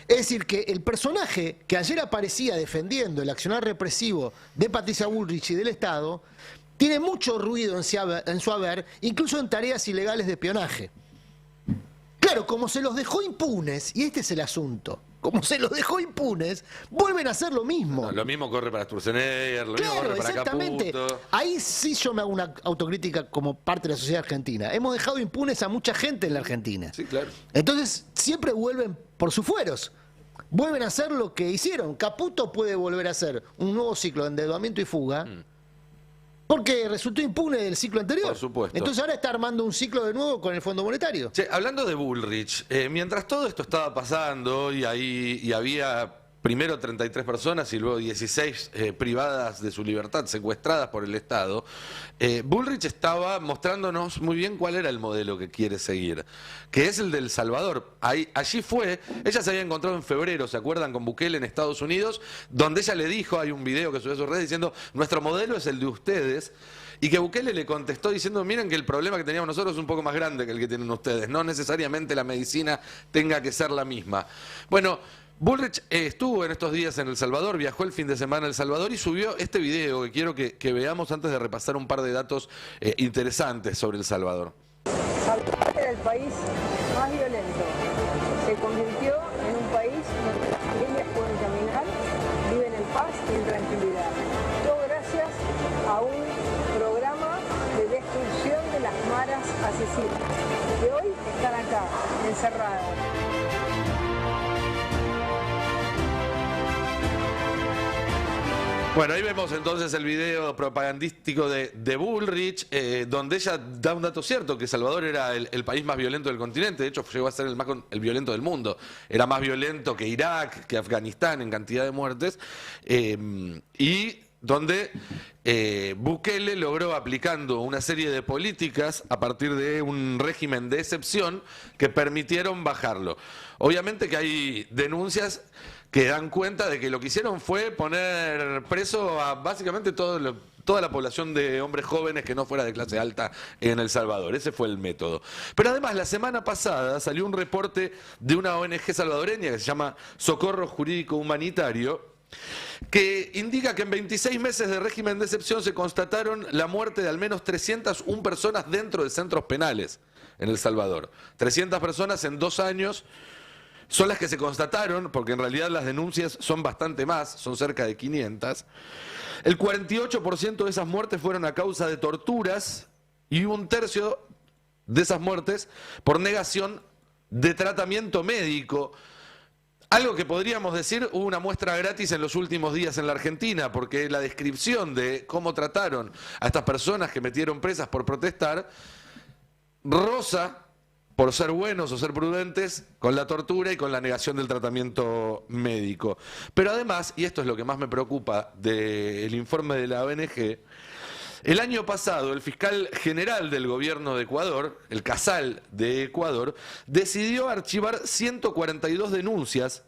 Es decir, que el personaje que ayer aparecía defendiendo el accionar represivo de Patricia Bullrich y del Estado tiene mucho ruido en su haber, incluso en tareas ilegales de espionaje. Claro, como se los dejó impunes, y este es el asunto, como se los dejó impunes, vuelven a hacer lo mismo. No, lo mismo corre para Sturzenegger, lo mismo corre para exactamente. Caputo. Ahí sí yo me hago una autocrítica como parte de la sociedad argentina. Hemos dejado impunes a mucha gente en la Argentina. Sí, claro. Entonces siempre vuelven por sus fueros. Vuelven a hacer lo que hicieron. Caputo puede volver a hacer un nuevo ciclo de endeudamiento y fuga porque resultó impune del ciclo anterior. Por supuesto. Entonces ahora está armando un ciclo de nuevo con el Fondo Monetario. Che, hablando de Bullrich, mientras todo esto estaba pasando y había primero 33 personas y luego 16 privadas de su libertad, secuestradas por el Estado, Bullrich estaba mostrándonos muy bien cuál era el modelo que quiere seguir, que es el de El Salvador. Allí fue, ella se había encontrado en febrero, ¿se acuerdan?, con Bukele en Estados Unidos, donde ella le dijo, hay un video que subió a sus redes diciendo, nuestro modelo es el de ustedes, y que Bukele le contestó diciendo, miren que el problema que teníamos nosotros es un poco más grande que el que tienen ustedes, no necesariamente la medicina tenga que ser la misma. Bueno, Bullrich estuvo en estos días en El Salvador, viajó el fin de semana a El Salvador y subió este video que quiero que veamos antes de repasar un par de datos interesantes sobre El Salvador. Salvador era el país más violento. Se convirtió en un país donde las familias pueden caminar, viven en paz y en tranquilidad. Todo gracias a un programa de destrucción de las maras asesinas, que hoy están acá, encerradas. Bueno, ahí vemos entonces el video propagandístico de Bullrich, donde ella da un dato cierto, que Salvador era el país más violento del continente, de hecho llegó a ser el violento del mundo, era más violento que Irak, que Afganistán en cantidad de muertes, y donde Bukele logró, aplicando una serie de políticas a partir de un régimen de excepción, que permitieron bajarlo. Obviamente que hay denuncias que dan cuenta de que lo que hicieron fue poner preso a básicamente toda la población de hombres jóvenes que no fuera de clase alta en El Salvador. Ese fue el método. Pero además, la semana pasada salió un reporte de una ONG salvadoreña que se llama Socorro Jurídico Humanitario, que indica que en 26 meses de régimen de excepción se constataron la muerte de al menos 301 personas dentro de centros penales en El Salvador. 300 personas en 2 años son las que se constataron, porque en realidad las denuncias son bastante más, son cerca de 500. El 48% de esas muertes fueron a causa de torturas y un tercio de esas muertes por negación de tratamiento médico. Algo que podríamos decir, hubo una muestra gratis en los últimos días en la Argentina, porque la descripción de cómo trataron a estas personas que metieron presas por protestar roza, por ser buenos o ser prudentes, con la tortura y con la negación del tratamiento médico. Pero además, y esto es lo que más me preocupa del informe de la ONG, el año pasado el fiscal general del gobierno de Ecuador, el Casal de Ecuador, decidió archivar 142 denuncias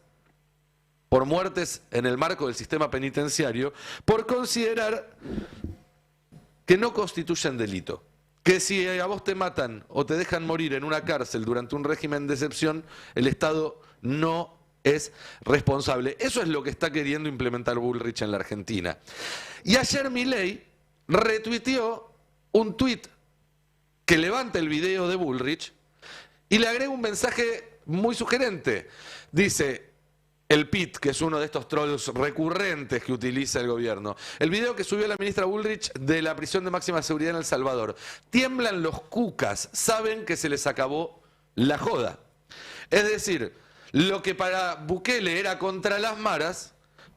por muertes en el marco del sistema penitenciario por considerar que no constituyen delito. Que si a vos te matan o te dejan morir en una cárcel durante un régimen de excepción, el Estado no es responsable. Eso es lo que está queriendo implementar Bullrich en la Argentina. Y ayer Milei retuiteó un tuit que levanta el video de Bullrich y le agrega un mensaje muy sugerente. Dice: el PIT, que es uno de estos trolls recurrentes que utiliza el gobierno. El video que subió la ministra Bullrich de la prisión de máxima seguridad en El Salvador. Tiemblan los cucas, saben que se les acabó la joda. Es decir, lo que para Bukele era contra las maras,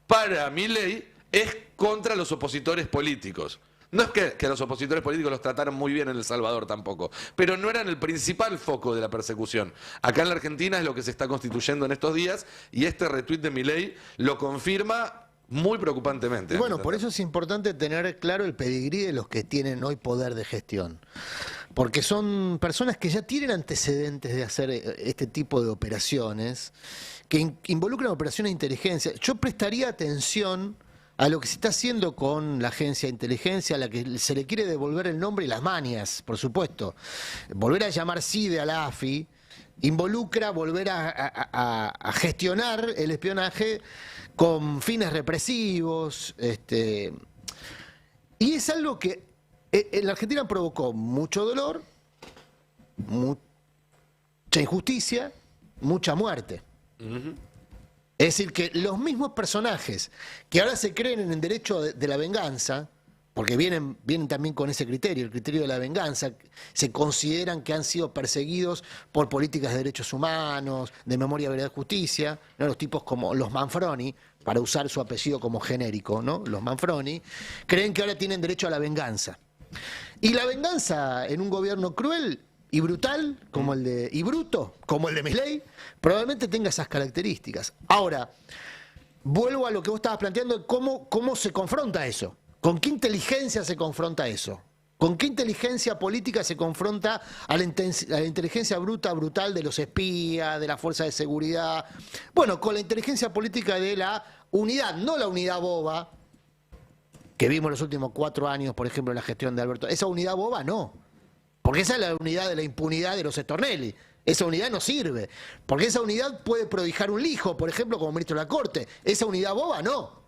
para Milei es contra los opositores políticos. No es que a los opositores políticos los trataron muy bien en El Salvador tampoco, pero no eran el principal foco de la persecución. Acá en la Argentina es lo que se está constituyendo en estos días y este retweet de Milei lo confirma muy preocupantemente. Y bueno, por eso es importante tener claro el pedigrí de los que tienen hoy poder de gestión. Porque son personas que ya tienen antecedentes de hacer este tipo de operaciones, que involucran operaciones de inteligencia. Yo prestaría atención a lo que se está haciendo con la agencia de inteligencia, a la que se le quiere devolver el nombre y las manias, por supuesto. Volver a llamar CIDE a la AFI involucra volver a gestionar el espionaje con fines represivos. Y es algo que en la Argentina provocó mucho dolor, mucha injusticia, mucha muerte. Es decir, que los mismos personajes que ahora se creen en el derecho de la venganza, porque vienen también con ese criterio, el criterio de la venganza, se consideran que han sido perseguidos por políticas de derechos humanos, de memoria, verdad y justicia, ¿no? Los tipos como los Manfroni, para usar su apellido como genérico, ¿no? Los Manfroni, creen que ahora tienen derecho a la venganza. Y la venganza en un gobierno cruel y brutal, y bruto, como el de Milei, probablemente tenga esas características. Ahora, vuelvo a lo que vos estabas planteando, cómo se confronta eso. ¿Con qué inteligencia se confronta eso? ¿Con qué inteligencia política se confronta a la inteligencia brutal de los espías, de la fuerza de seguridad? Bueno, con la inteligencia política de la unidad, no la unidad boba, que vimos los últimos 4 años, por ejemplo, en la gestión de Alberto. Esa unidad boba no, porque esa es la unidad de la impunidad de los Stornelli. Esa unidad no sirve, porque esa unidad puede prodigar un lijo, por ejemplo, como ministro de la Corte. Esa unidad boba no.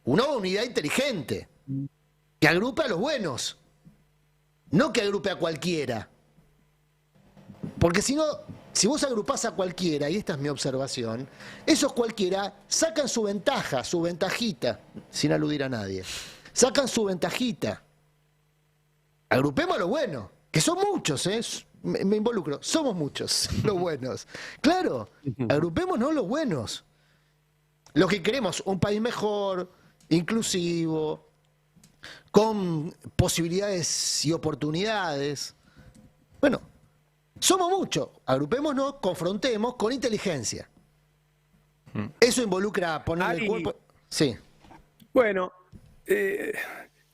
Una unidad inteligente, que agrupe a los buenos, no que agrupe a cualquiera. Porque si no, si vos agrupás a cualquiera, y esta es mi observación, esos cualquiera sacan su ventaja, su ventajita, sin aludir a nadie. Sacan su ventajita. Agrupemos a los buenos, que son muchos, me involucro, somos muchos los buenos. Claro, agrupémonos los buenos. Los que queremos un país mejor, inclusivo, con posibilidades y oportunidades. Bueno, somos muchos, agrupémonos, confrontemos con inteligencia. Eso involucra poner el cuerpo... Sí. Bueno,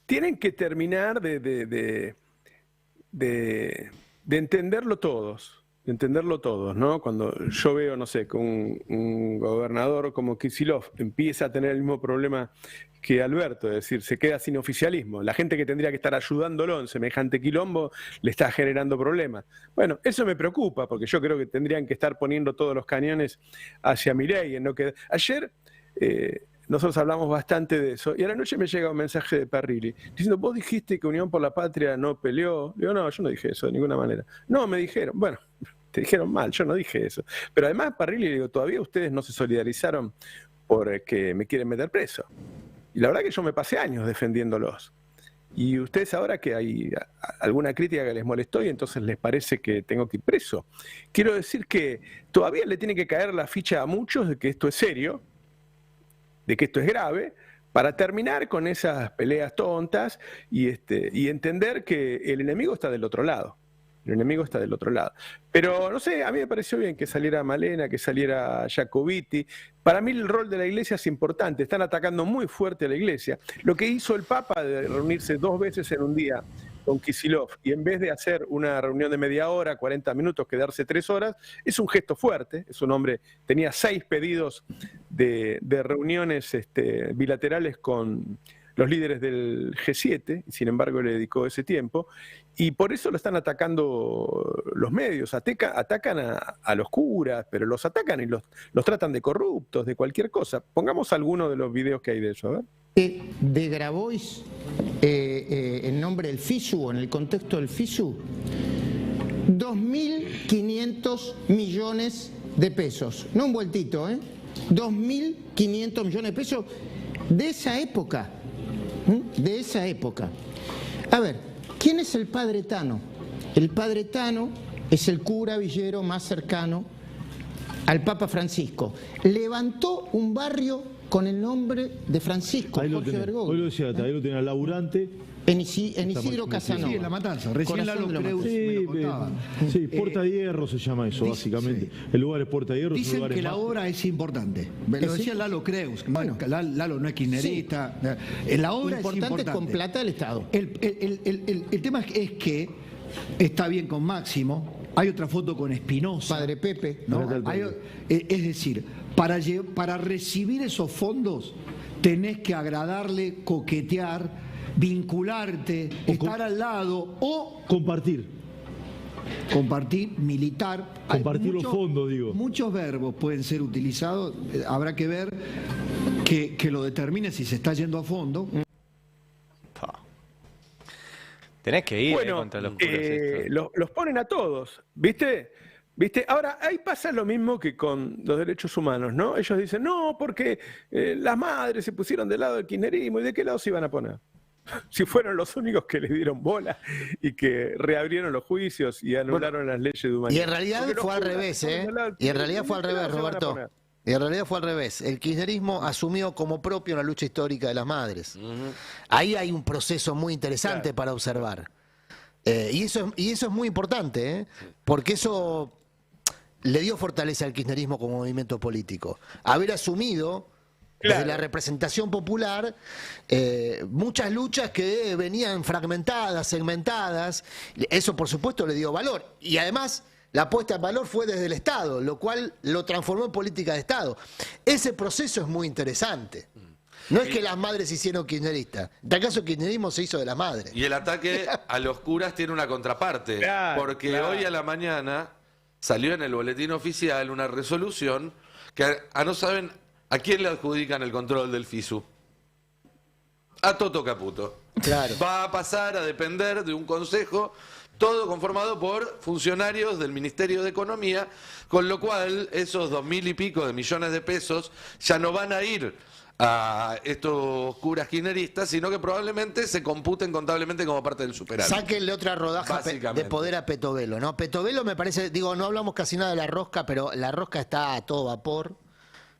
tienen que terminar de entenderlo todos. De entenderlo todos, ¿no? Cuando yo veo, no sé, que un gobernador como Kicillof empieza a tener el mismo problema que Alberto, es decir, se queda sin oficialismo. La gente que tendría que estar ayudándolo en semejante quilombo le está generando problemas. Bueno, eso me preocupa, porque yo creo que tendrían que estar poniendo todos los cañones hacia Milei. Ayer nosotros hablamos bastante de eso, y a la noche me llega un mensaje de Parrilli, diciendo, vos dijiste que Unión por la Patria no peleó. Digo, no, yo no dije eso de ninguna manera. No, me dijeron, bueno, te dijeron mal, yo no dije eso. Pero además, Parrilli, digo, todavía ustedes no se solidarizaron porque me quieren meter preso. Y la verdad que yo me pasé años defendiéndolos. Y ustedes ahora que hay alguna crítica que les molestó y entonces les parece que tengo que ir preso. Quiero decir que todavía le tiene que caer la ficha a muchos de que esto es serio, de que esto es grave, para terminar con esas peleas tontas y entender que el enemigo está del otro lado. El enemigo está del otro lado. Pero, no sé, a mí me pareció bien que saliera Malena, que saliera Jacobiti. Para mí el rol de la Iglesia es importante. Están atacando muy fuerte a la Iglesia. Lo que hizo el Papa de reunirse 2 veces en un día con Kicillof y en vez de hacer una reunión de media hora, 40 minutos, quedarse 3 horas, es un gesto fuerte. Es un hombre, tenía 6 pedidos de reuniones bilaterales con los líderes del G7, y sin embargo le dedicó ese tiempo, y por eso lo están atacando los medios, atacan a los curas, pero los atacan y los tratan de corruptos, de cualquier cosa. Pongamos alguno de los videos que hay de eso, a ver. De Grabois, en nombre del FISU, o en el contexto del FISU, 2.500 millones de pesos, no un vueltito, 2.500 millones de pesos de esa época. De esa época. A ver, ¿quién es el padre Tano? El padre Tano es el cura villero más cercano al Papa Francisco. Levantó un barrio con el nombre de Francisco, Jorge Bergoglio. Hoy lo decía, ahí lo tenía laburante. En Isidro Casanova. Sí, en La Matanza. Recién Lalo Creus me lo contaba. Sí, Puerta de Hierro se llama eso, básicamente. Sí. El lugar es Puerta de Hierro. Dicen que la obra es importante. Lo decía Lalo Creus. Bueno, Lalo no es kirchnerista. Sí. La obra importante es importante. Con plata del Estado. El tema es que está bien con Máximo. Hay otra foto con Espinosa. Padre Pepe. ¿No? Es decir, para recibir esos fondos tenés que agradarle, coquetear, vincularte, estar al lado o compartir, militar. Compartir los fondos, digo. Muchos verbos pueden ser utilizados, habrá que ver que lo determine si se está yendo a fondo. Tenés que ir contra los curas. Los ponen a todos, ¿viste? Ahora, ahí pasa lo mismo que con los derechos humanos, ¿no? Ellos dicen, no, porque las madres se pusieron del lado del kirchnerismo. ¿Y de qué lado se iban a poner? Si fueron los únicos que le dieron bola y que reabrieron los juicios y anularon las leyes de humanidad. Y en realidad fue al revés, Y en realidad fue al revés, Roberto. Y en realidad fue al revés. El kirchnerismo asumió como propio la lucha histórica de las madres. Ahí hay un proceso muy interesante para observar. Y eso es muy importante, porque eso le dio fortaleza al kirchnerismo como movimiento político. Haber asumido desde la representación popular muchas luchas que venían fragmentadas, segmentadas, eso por supuesto le dio valor. Y además la puesta en valor fue desde el Estado, lo cual lo transformó en política de Estado. Ese proceso es muy interesante. No es que las madres se hicieron kirchneristas. En tal caso el kirchnerismo se hizo de las madres. Y el ataque a los curas tiene una contraparte, porque hoy a la mañana salió en el boletín oficial una resolución que no saben a quién le adjudican el control del FISU. A Toto Caputo. Claro. Va a pasar a depender de un consejo, todo conformado por funcionarios del Ministerio de Economía, con lo cual esos 2.000 y pico de millones de pesos ya no van a ir a estos curas kirchneristas, sino que probablemente se computen contablemente como parte del superávit. Sáquenle otra rodaja de poder a Petovelo, ¿no? Petovelo me parece, digo, no hablamos casi nada de la rosca, pero la rosca está a todo vapor.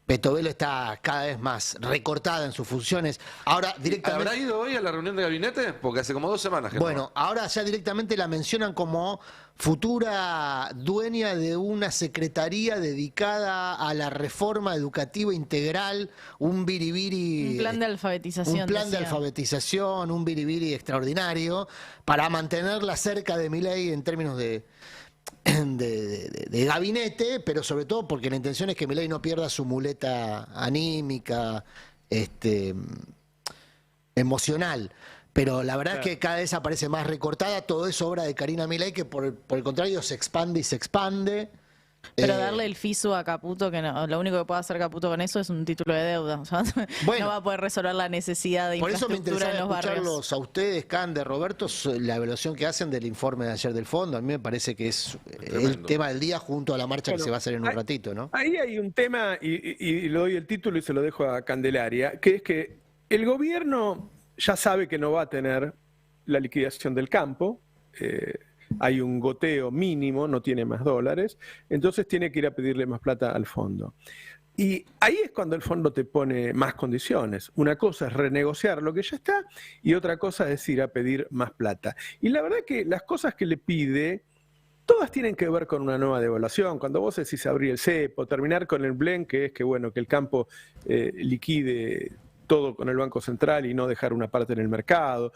Petovelo está cada vez más recortada en sus funciones. Ahora directamente. ¿Habrá ido hoy a la reunión de gabinete? Porque hace como 2 semanas que bueno, ahora ya directamente la mencionan como futura dueña de una secretaría dedicada a la reforma educativa integral, un biribiri. Un plan de alfabetización. Un plan de alfabetización, un biribiri extraordinario, para mantenerla cerca de Milei en términos de gabinete, pero sobre todo porque la intención es que Milei no pierda su muleta anímica, emocional. Pero la verdad es que cada vez aparece más recortada. Todo es obra de Karina Milei, que por el contrario se expande y se expande. Pero darle el FISU a Caputo, que no, lo único que puede hacer Caputo con eso es un título de deuda. O sea, bueno, no va a poder resolver la necesidad de por eso me infraestructura interesa en los barrios. escucharlos a ustedes, Cande, Roberto, la evaluación que hacen del informe de ayer del fondo. A mí me parece que es el tema del día junto a la marcha que se va a hacer en un ratito, ¿no? Ahí hay un tema, y le doy el título y se lo dejo a Candelaria, que es que el gobierno ya sabe que no va a tener la liquidación del campo. Hay un goteo mínimo, no tiene más dólares, entonces tiene que ir a pedirle más plata al fondo. Y ahí es cuando el fondo te pone más condiciones. Una cosa es renegociar lo que ya está y otra cosa es ir a pedir más plata. Y la verdad que las cosas que le pide, todas tienen que ver con una nueva devaluación. Cuando vos decís abrir el cepo, terminar con el blend, que es que bueno, que el campo liquide todo con el Banco Central y no dejar una parte en el mercado.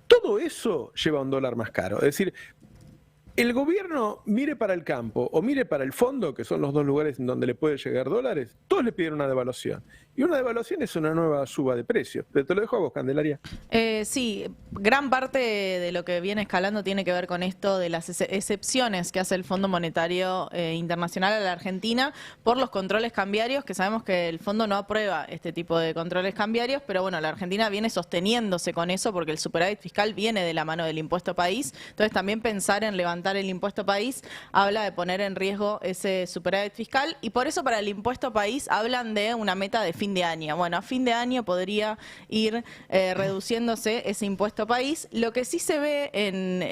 Todo eso lleva a un dólar más caro. Es decir, el gobierno mire para el campo o mire para el fondo, que son los dos lugares en donde le puede llegar dólares, todos le piden una devaluación. Y una devaluación es una nueva suba de precios. Pero te lo dejo a vos, Candelaria. Sí, gran parte de lo que viene escalando tiene que ver con esto de las excepciones que hace el Fondo Monetario Internacional a la Argentina por los controles cambiarios, que sabemos que el fondo no aprueba este tipo de controles cambiarios, pero bueno, la Argentina viene sosteniéndose con eso porque el superávit fiscal viene de la mano del impuesto país. Entonces también pensar en levantar el impuesto país habla de poner en riesgo ese superávit fiscal, y por eso para el impuesto país hablan de una meta de fin de año. Bueno, a fin de año podría ir reduciéndose ese impuesto país. Lo que sí se ve en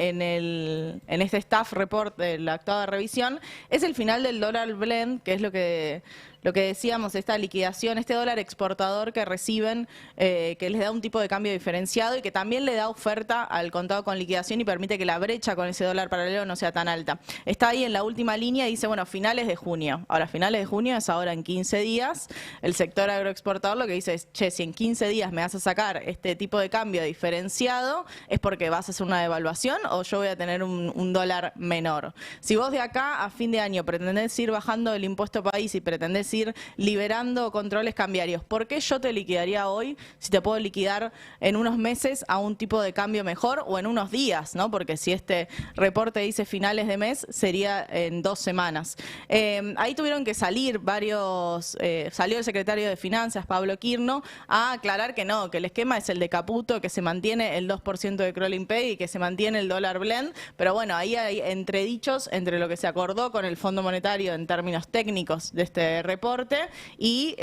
este staff report de la actuada revisión es el final del dólar blend, que es lo que decíamos, esta liquidación, este dólar exportador que reciben, que les da un tipo de cambio diferenciado y que también le da oferta al contado con liquidación y permite que la brecha con ese dólar paralelo no sea tan alta. Está ahí en la última línea y dice, bueno, finales de junio. Ahora, finales de junio es ahora en 15 días. El sector agroexportador lo que dice es, che, si en 15 días me vas a sacar este tipo de cambio diferenciado, es porque vas a hacer una devaluación o yo voy a tener un dólar menor. Si vos de acá a fin de año pretendés ir bajando el impuesto país y pretendés ir liberando controles cambiarios, ¿por qué yo te liquidaría hoy si te puedo liquidar en unos meses a un tipo de cambio mejor o en unos días, ¿no? Porque si este reporte dice finales de mes, sería en 2 semanas. Ahí tuvieron que salir salió el secretario de Finanzas, Pablo Quirno, a aclarar que no, que el esquema es el de Caputo, que se mantiene el 2% de crawling pay y que se mantiene el dólar blend, pero bueno, ahí hay entredichos entre lo que se acordó con el Fondo Monetario en términos técnicos de este reporte reporte y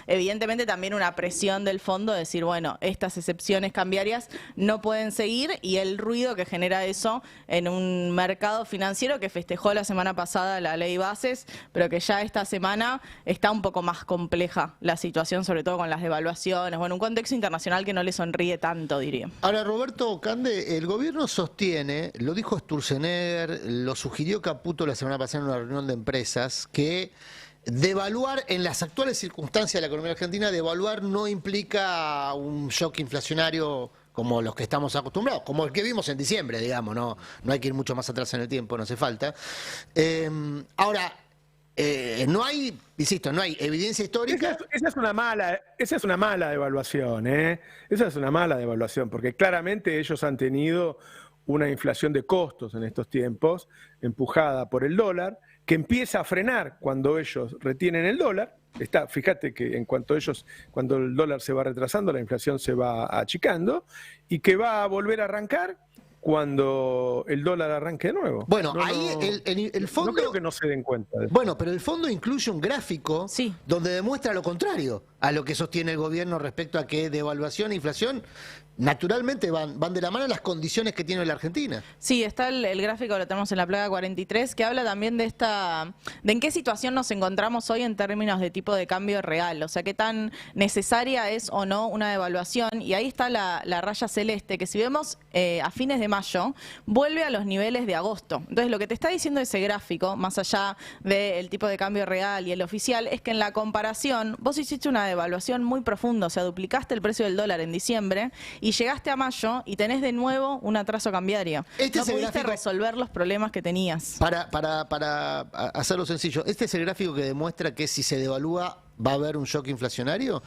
evidentemente también una presión del fondo de decir, bueno, estas excepciones cambiarias no pueden seguir y el ruido que genera eso en un mercado financiero que festejó la semana pasada la ley bases, pero que ya esta semana está un poco más compleja la situación, sobre todo con las devaluaciones, bueno, un contexto internacional que no le sonríe tanto, diría. Ahora, Roberto Cande, el gobierno sostiene, lo dijo Sturzenegger, lo sugirió Caputo la semana pasada en una reunión de empresas, que devaluar en las actuales circunstancias de la economía argentina, devaluar no implica un shock inflacionario como los que estamos acostumbrados, como el que vimos en diciembre, digamos, no hay que ir mucho más atrás en el tiempo, no hace falta. Ahora, no hay, insisto, no hay evidencia histórica. Esa es una mala devaluación, Esa es una mala devaluación, porque claramente ellos han tenido una inflación de costos en estos tiempos, empujada por el dólar, que empieza a frenar cuando ellos retienen el dólar. Fíjate que cuando el dólar se va retrasando, la inflación se va achicando, y que va a volver a arrancar cuando el dólar arranque de nuevo. Bueno, el fondo... No creo que no se den cuenta de eso. Bueno, pero el fondo incluye un gráfico donde demuestra lo contrario a lo que sostiene el gobierno respecto a que devaluación e inflación naturalmente van de la mano las condiciones que tiene la Argentina. Sí, está el gráfico, lo tenemos en la plaga 43, que habla también de en qué situación nos encontramos hoy en términos de tipo de cambio real, o sea, qué tan necesaria es o no una devaluación, y ahí está la raya celeste, que si vemos a fines de mayo, vuelve a los niveles de agosto. Entonces, lo que te está diciendo ese gráfico, más allá del tipo de cambio real y el oficial, es que en la comparación, vos hiciste una devaluación muy profunda, o sea, duplicaste el precio del dólar en diciembre, y llegaste a mayo y tenés de nuevo un atraso cambiario. No pudiste resolver los problemas que tenías. Para hacerlo sencillo, este es el gráfico que demuestra que si se devalúa va a haber un shock inflacionario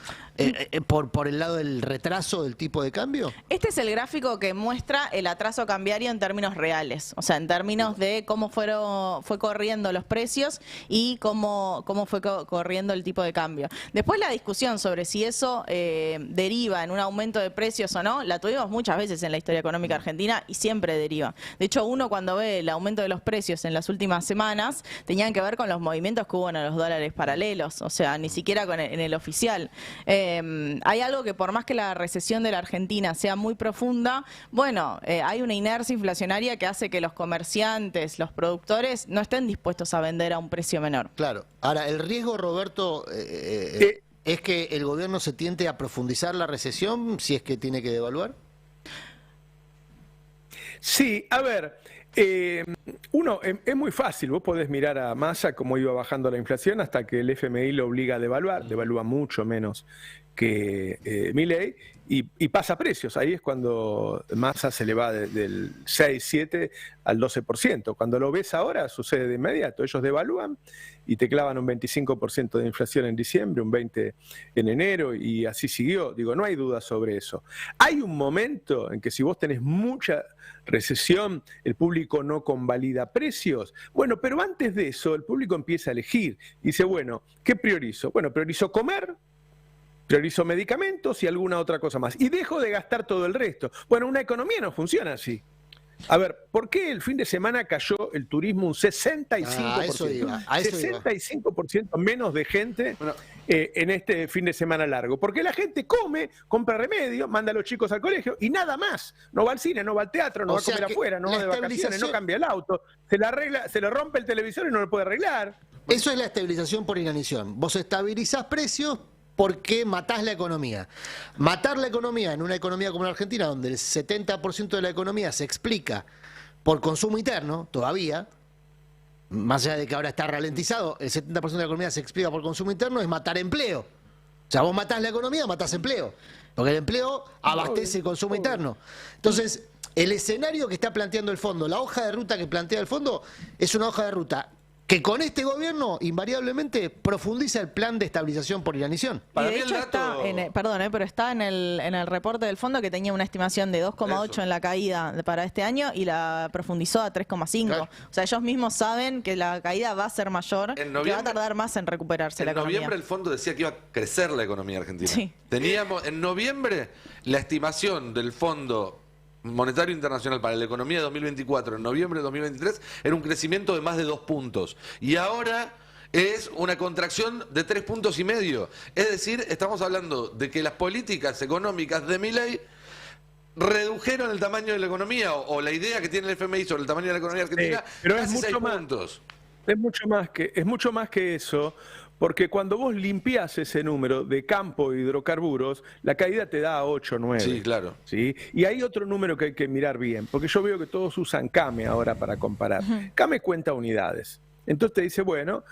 por el lado del retraso del tipo de cambio. Este es el gráfico que muestra el atraso cambiario en términos reales, o sea, en términos de cómo fue corriendo los precios y cómo fue corriendo el tipo de cambio. Después la discusión sobre si eso deriva en un aumento de precios o no, la tuvimos muchas veces en la historia económica argentina y siempre deriva. De hecho, uno cuando ve el aumento de los precios en las últimas semanas, tenían que ver con los movimientos que hubo en los dólares paralelos, o sea, ni siquiera en el oficial. Hay algo que por más que la recesión de la Argentina sea muy profunda, bueno, hay una inercia inflacionaria que hace que los comerciantes, los productores, no estén dispuestos a vender a un precio menor. Claro. Ahora, el riesgo, Roberto, es que el gobierno se tiente a profundizar la recesión si es que tiene que devaluar. Sí, a ver, es muy fácil, vos podés mirar a Massa cómo iba bajando la inflación hasta que el FMI lo obliga a devaluar, devalúa mucho menos que Milei y pasa precios, ahí es cuando Massa se le va del 6-7 al 12%, cuando lo ves ahora sucede de inmediato, ellos devalúan y te clavan un 25% de inflación en diciembre, un 20% en enero y así siguió, digo, no hay duda sobre eso. Hay un momento en que si vos tenés mucha recesión, el público no convalida precios, bueno, pero antes de eso el público empieza a elegir, dice, bueno, ¿qué priorizo? Bueno, priorizo comer, priorizo medicamentos y alguna otra cosa más. Y dejo de gastar todo el resto. Bueno, una economía no funciona así. A ver, ¿por qué el fin de semana cayó el turismo un 65%? 65% menos de gente en este fin de semana largo. Porque la gente come, compra remedio, manda a los chicos al colegio y nada más. No va al cine, no va al teatro, no va a comer afuera, no va de vacaciones, no cambia el auto. Se le rompe el televisor y no lo puede arreglar. Eso es la estabilización por inanición. Vos estabilizás precios porque matás la economía. Matar la economía en una economía como la Argentina, donde el 70% de la economía se explica por consumo interno, todavía, más allá de que ahora está ralentizado, el 70% de la economía se explica por consumo interno, es matar empleo. O sea, vos matás la economía, matás empleo. Porque el empleo abastece el consumo interno. Entonces, el escenario que está planteando el fondo, la hoja de ruta que plantea el fondo, es una hoja de ruta que con este gobierno invariablemente profundiza el plan de estabilización por inanición. Y de hecho está, pero está en el reporte del fondo que tenía una estimación de 2,8 en la caída para este año y la profundizó a 3,5. Claro. O sea, ellos mismos saben que la caída va a ser mayor, que va a tardar más en recuperarse la economía. En noviembre el fondo decía que iba a crecer la economía argentina. Sí. Teníamos en noviembre la estimación del Fondo Monetario Internacional para la economía de 2024 en noviembre de 2023 era un crecimiento de más de 2 puntos. Y ahora es una contracción de 3,5 puntos. Es decir, estamos hablando de que las políticas económicas de Milei redujeron el tamaño de la economía, o la idea que tiene el FMI sobre el tamaño de la economía argentina, pero casi es mucho 6 más. puntos. Es mucho más que eso, porque cuando vos limpiás ese número de campo e hidrocarburos, la caída te da 8, 9. Sí, claro. ¿Sí? Y hay otro número que hay que mirar bien, porque yo veo que todos usan CAME ahora para comparar. CAME cuenta unidades. Entonces te dice, bueno,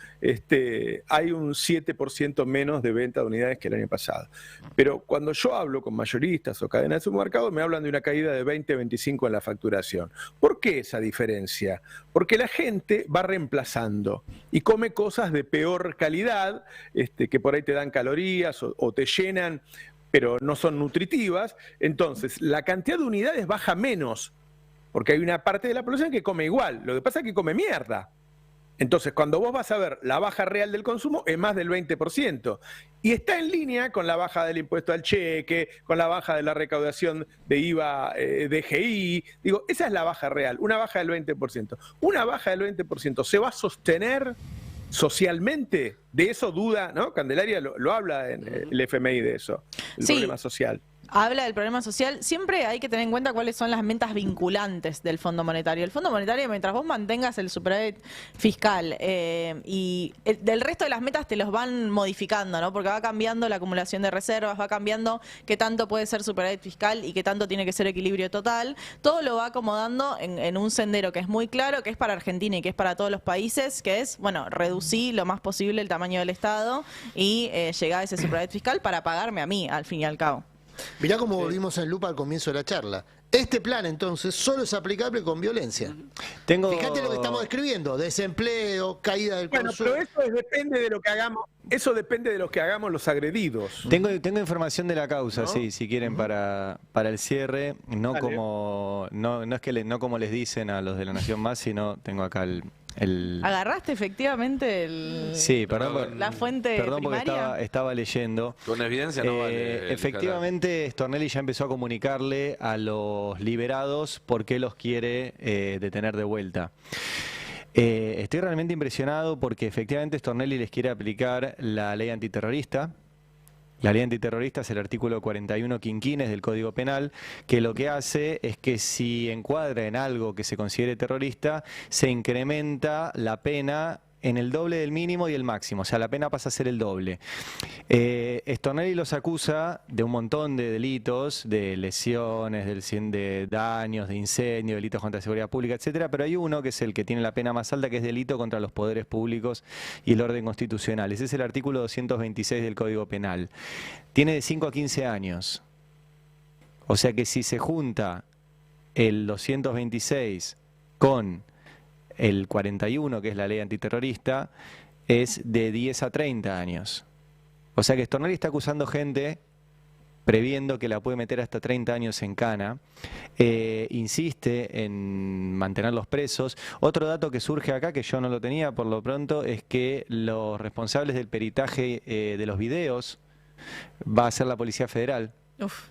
hay un 7% menos de venta de unidades que el año pasado. Pero cuando yo hablo con mayoristas o cadenas de supermercados, me hablan de una caída de 20-25 en la facturación. ¿Por qué esa diferencia? Porque la gente va reemplazando y come cosas de peor calidad, que por ahí te dan calorías o te llenan, pero no son nutritivas. Entonces, la cantidad de unidades baja menos, porque hay una parte de la población que come igual. Lo que pasa es que come mierda. Entonces, cuando vos vas a ver la baja real del consumo, es más del 20%. Y está en línea con la baja del impuesto al cheque, con la baja de la recaudación de IVA, DGI. Digo, esa es la baja real, una baja del 20%. Una baja del 20%, ¿se va a sostener socialmente? De eso duda, ¿no? Candelaria lo habla en el FMI de eso, el problema social. Habla del problema social. Siempre hay que tener en cuenta cuáles son las metas vinculantes del Fondo Monetario. El Fondo Monetario, mientras vos mantengas el superávit fiscal y del resto de las metas te los van modificando, ¿no? Porque va cambiando la acumulación de reservas, va cambiando qué tanto puede ser superávit fiscal y qué tanto tiene que ser equilibrio total. Todo lo va acomodando en un sendero que es muy claro, que es para Argentina y que es para todos los países, que es, bueno, reducir lo más posible el tamaño del Estado y llegar a ese superávit fiscal para pagarme a mí, al fin y al cabo. Mirá cómo volvimos en lupa al comienzo de la charla. Este plan, entonces, solo es aplicable con violencia. Fíjate lo que estamos describiendo: desempleo, caída del consumo. Pero eso depende de lo que hagamos. Eso depende de lo que hagamos los agredidos. Tengo información de la causa, ¿no? Sí, si quieren para el cierre, no como les dicen a los de La Nación Más, sino tengo acá ¿Agarraste efectivamente sí, perdón, la fuente primaria? Porque estaba leyendo. Con evidencia no vale. Efectivamente, Stornelli ya empezó a comunicarle a los liberados por qué los quiere detener de vuelta. Estoy realmente impresionado porque efectivamente Stornelli les quiere aplicar la ley antiterrorista. La ley antiterrorista es el artículo 41 quinquines del Código Penal, que lo que hace es que si encuadra en algo que se considere terrorista, se incrementa la pena en el doble del mínimo y el máximo, o sea, la pena pasa a ser el doble. Stornelli los acusa de un montón de delitos, de lesiones, de daños, de incendio, delitos contra la seguridad pública, etcétera, pero hay uno que es el que tiene la pena más alta, que es delito contra los poderes públicos y el orden constitucional. Ese es el artículo 226 del Código Penal. Tiene de 5 a 15 años. O sea que si se junta el 226 con el 41, que es la ley antiterrorista, es de 10 a 30 años. O sea que Stornelli está acusando gente previendo que la puede meter hasta 30 años en cana. Insiste en mantenerlos presos. Otro dato que surge acá, que yo no lo tenía por lo pronto, es que los responsables del peritaje de los videos va a ser la Policía Federal. Uf.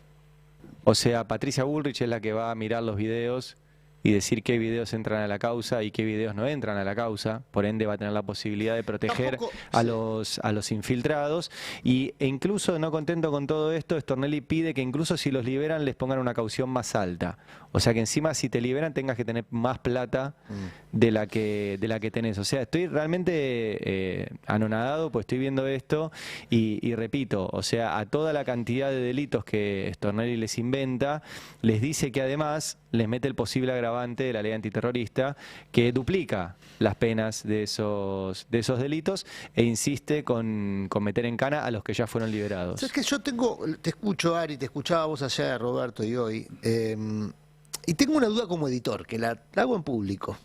O sea, Patricia Bullrich es la que va a mirar los videos y decir qué videos entran a la causa y qué videos no entran a la causa. Por ende va a tener la posibilidad de proteger a los infiltrados. E incluso, no contento con todo esto, Stornelli pide que incluso si los liberan les pongan una caución más alta. O sea que encima si te liberan tengas que tener más plata de la que tenés. O sea, estoy realmente anonadado, pues estoy viendo esto y repito, o sea, a toda la cantidad de delitos que Stornelli les inventa, les dice que además les mete el posible agravante de la ley antiterrorista que duplica las penas de esos delitos e insiste con meter en cana a los que ya fueron liberados. Es que yo te escucho, Ari, te escuchaba vos ayer, Roberto, y hoy, y tengo una duda como editor, que la hago en público,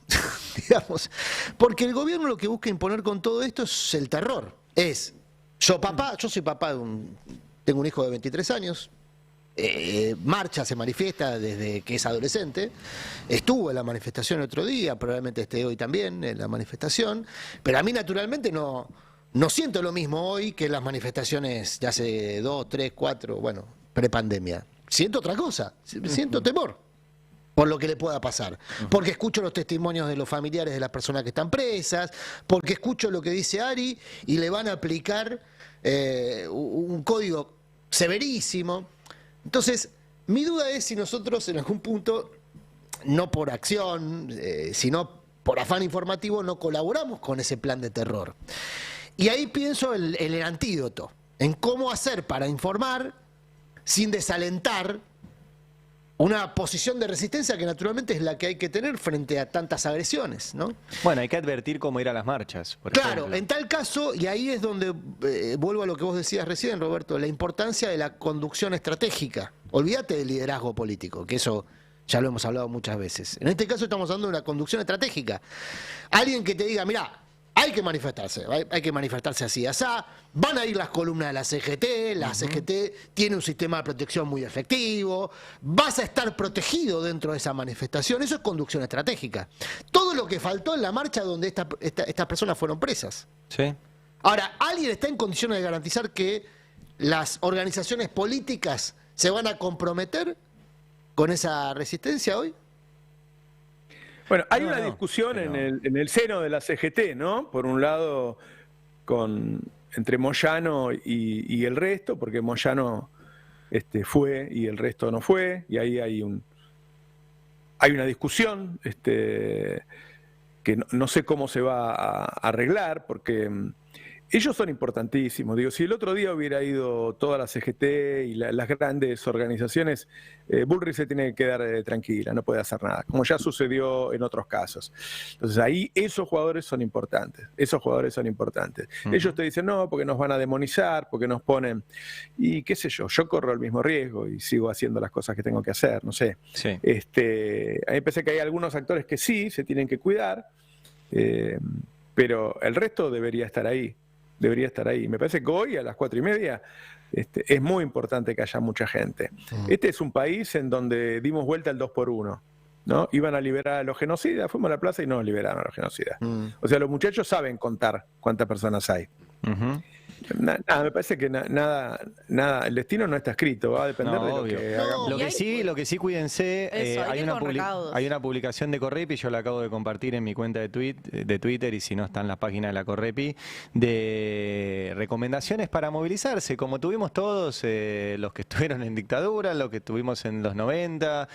digamos, porque el gobierno lo que busca imponer con todo esto es el terror. Yo soy papá tengo un hijo de 23 años, marcha, se manifiesta desde que es adolescente, estuvo en la manifestación el otro día, probablemente esté hoy también en la manifestación, pero a mí naturalmente no siento lo mismo hoy que en las manifestaciones de hace 2, 3, 4, bueno, prepandemia. Siento otra cosa, siento temor. por lo que le pueda pasar. Porque escucho los testimonios de los familiares de las personas que están presas, porque escucho lo que dice Ari y le van a aplicar un código severísimo. Entonces, mi duda es si nosotros en algún punto, no por acción, sino por afán informativo, no colaboramos con ese plan de terror. Y ahí pienso en el antídoto, en cómo hacer para informar sin desalentar una posición de resistencia que naturalmente es la que hay que tener frente a tantas agresiones, ¿no? Bueno, hay que advertir cómo ir a las marchas, por ejemplo. En tal caso, y ahí es donde vuelvo a lo que vos decías recién, Roberto, la importancia de la conducción estratégica. Olvídate del liderazgo político, que eso ya lo hemos hablado muchas veces. En este caso estamos hablando de una conducción estratégica. Alguien que te diga, mirá, hay que manifestarse así, asá. Van a ir las columnas de la CGT, la CGT tiene un sistema de protección muy efectivo, vas a estar protegido dentro de esa manifestación, eso es conducción estratégica. Todo lo que faltó en la marcha donde estas personas fueron presas. Sí. Ahora, ¿alguien está en condiciones de garantizar que las organizaciones políticas se van a comprometer con esa resistencia hoy? Bueno, hay una discusión en el seno de la CGT, ¿no? Por un lado, entre Moyano y el resto, porque Moyano fue y el resto no fue, y ahí hay una discusión que no sé cómo se va a arreglar, porque ellos son importantísimos. Digo, si el otro día hubiera ido toda la CGT y las grandes organizaciones, Bullrich se tiene que quedar tranquila, no puede hacer nada, como ya sucedió en otros casos. Entonces ahí esos jugadores son importantes, Ellos te dicen, no, porque nos van a demonizar, porque nos ponen, y qué sé yo corro el mismo riesgo y sigo haciendo las cosas que tengo que hacer, no sé. Sí. A mí me parece que hay algunos actores que sí, se tienen que cuidar, pero el resto debería estar ahí. Me parece que hoy a las 4:30 es muy importante que haya mucha gente. Este es un país en donde dimos vuelta al 2x1, ¿no? Iban a liberar a los genocidas, fuimos a la plaza y no liberaron a los genocidas. O sea, los muchachos saben contar cuántas personas hay. Nada, me parece que nada, el destino no está escrito, va a depender de lo que hagamos. Lo que sí, cuídense, hay una publicación de Correpi, yo la acabo de compartir en mi cuenta de Twitter, y si no está en la página de la Correpi, de recomendaciones para movilizarse, como tuvimos todos los que estuvieron en dictadura, los que tuvimos en los 90,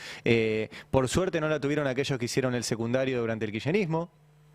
por suerte no la tuvieron aquellos que hicieron el secundario durante el kirchnerismo,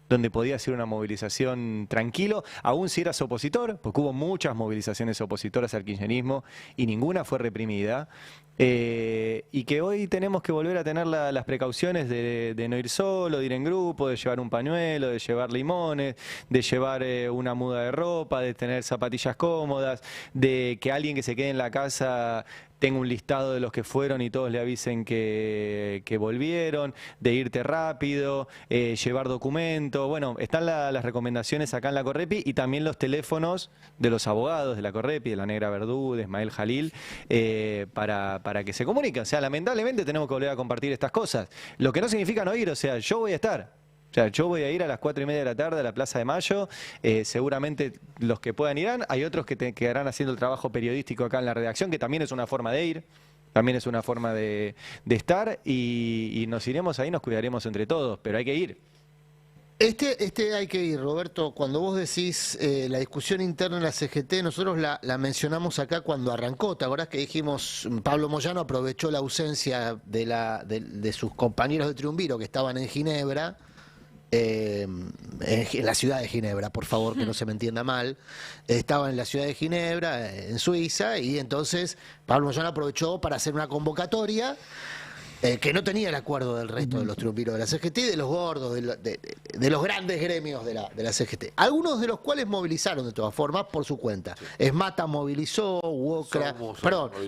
donde podía ser una movilización tranquilo, aún si eras opositor, porque hubo muchas movilizaciones opositoras al kirchnerismo y ninguna fue reprimida, y que hoy tenemos que volver a tener las precauciones de no ir solo, de ir en grupo, de llevar un pañuelo, de llevar limones, de llevar una muda de ropa, de tener zapatillas cómodas, de que alguien que se quede en la casa tenga un listado de los que fueron y todos le avisen que volvieron, de irte rápido, llevar documentos. Bueno, están las recomendaciones acá en la Correpi y también los teléfonos de los abogados de la Correpi, de la Negra Verdú, de Ismael Jalil, para que se comuniquen. O sea, lamentablemente tenemos que volver a compartir estas cosas. Lo que no significa no ir, o sea, yo voy a estar. O sea, yo voy a ir a las 4:30 de la tarde a la Plaza de Mayo, seguramente los que puedan irán, hay otros que quedarán haciendo el trabajo periodístico acá en la redacción, que también es una forma de ir, también es una forma de estar, y nos iremos ahí, nos cuidaremos entre todos, pero hay que ir. Hay que ir, Roberto. Cuando vos decís la discusión interna en la CGT, nosotros la mencionamos acá cuando arrancó. ¿Te acordás que dijimos, Pablo Moyano aprovechó la ausencia de sus compañeros de Triunviro que estaban en Ginebra, en la ciudad de Ginebra, por favor, que no se me entienda mal, estaba en la ciudad de Ginebra, en Suiza, y entonces Pablo Moyano aprovechó para hacer una convocatoria que no tenía el acuerdo del resto de los triunviros de la CGT y de los gordos, de los grandes gremios de la CGT. Algunos de los cuales movilizaron de todas formas por su cuenta. Esmata movilizó,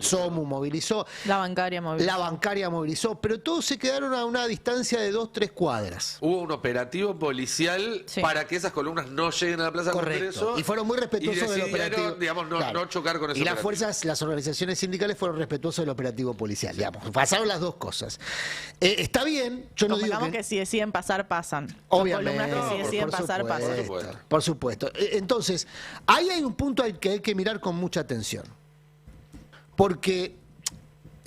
Somu movilizó. La bancaria movilizó. Pero todos se quedaron a una distancia de 2-3 cuadras. Hubo un operativo policial para que esas columnas no lleguen a la Plaza Congreso. Y fueron muy respetuosos del operativo. Digamos, no chocar con eso. Y las fuerzas, las organizaciones sindicales fueron respetuosas del operativo policial. Digamos, pasaron las dos cosas. Está bien, yo no digo que si deciden pasar, pasan. Obviamente. Columnas que si deciden pasar, pasan. Por supuesto. Entonces, ahí hay un punto al que hay que mirar con mucha atención. Porque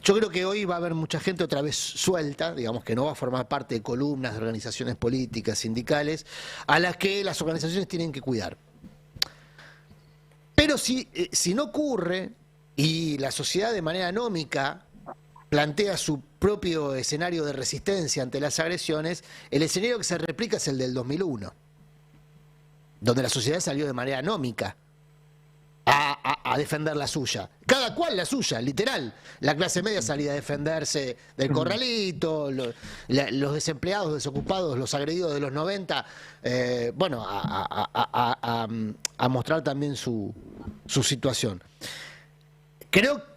Yo creo que hoy va a haber mucha gente otra vez suelta, digamos que no va a formar parte de columnas de organizaciones políticas, sindicales, a las que las organizaciones tienen que cuidar. Pero si no ocurre y la sociedad de manera anómica plantea su propio escenario de resistencia ante las agresiones, el escenario que se replica es el del 2001, donde la sociedad salió de manera anómica a defender la suya. Cada cual la suya, literal. La clase media salía a defenderse del corralito, los desempleados, desocupados, los agredidos de los 90, bueno, a mostrar también su situación. Creo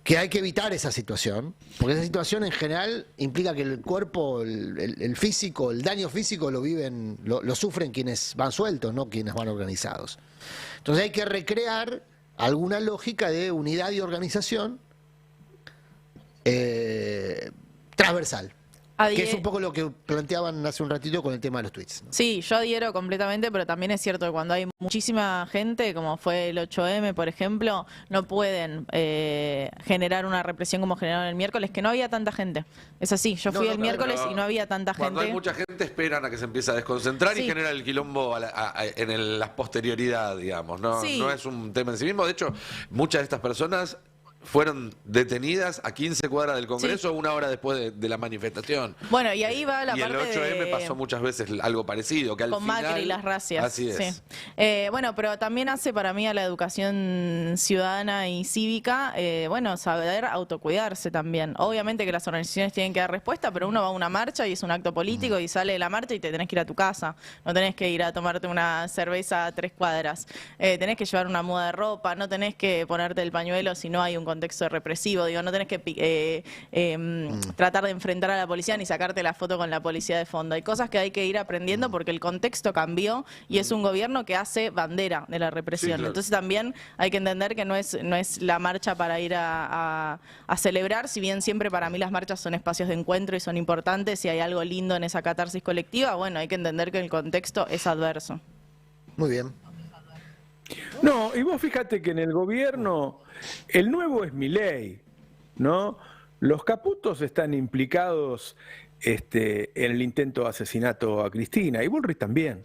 que hay que evitar esa situación, porque esa situación en general implica que el cuerpo, el físico, el daño físico lo sufren quienes van sueltos, no quienes van organizados. Entonces hay que recrear alguna lógica de unidad y organización transversal. Que es un poco lo que planteaban hace un ratito con el tema de los tweets, ¿no? Sí, yo adhiero completamente, pero también es cierto que cuando hay muchísima gente, como fue el 8M, por ejemplo, no pueden generar una represión como generaron el miércoles, que no había tanta gente. Es así, yo fui el miércoles y no había tanta gente. Cuando hay mucha gente esperan a que se empiece a desconcentrar y genera el quilombo en la posterioridad, digamos. No es un tema en sí mismo. De hecho, muchas de estas personas fueron detenidas a 15 cuadras del Congreso 1 hora después de la manifestación. Bueno, y ahí va la parte de... Y el 8M pasó muchas veces algo parecido, que al con final... Macri y las racias. Así es. Sí. Bueno, pero también hace para mí a la educación ciudadana y cívica, bueno, saber autocuidarse también. Obviamente que las organizaciones tienen que dar respuesta, pero uno va a una marcha y es un acto político y sale de la marcha y te tenés que ir a tu casa. No tenés que ir a tomarte una cerveza a 3 cuadras. Tenés que llevar una muda de ropa, no tenés que ponerte el pañuelo si no hay un contexto represivo, digo, no tenés que tratar de enfrentar a la policía ni sacarte la foto con la policía de fondo. Hay cosas que hay que ir aprendiendo porque el contexto cambió y es un gobierno que hace bandera de la represión. Sí, claro. Entonces también hay que entender que no es la marcha para ir a celebrar, si bien siempre para mí las marchas son espacios de encuentro y son importantes, si hay algo lindo en esa catarsis colectiva, bueno, hay que entender que el contexto es adverso. Muy bien. No, y vos fíjate que en el gobierno el nuevo es Milei, ¿no? Los caputos están implicados en el intento de asesinato a Cristina, y Bullrich también.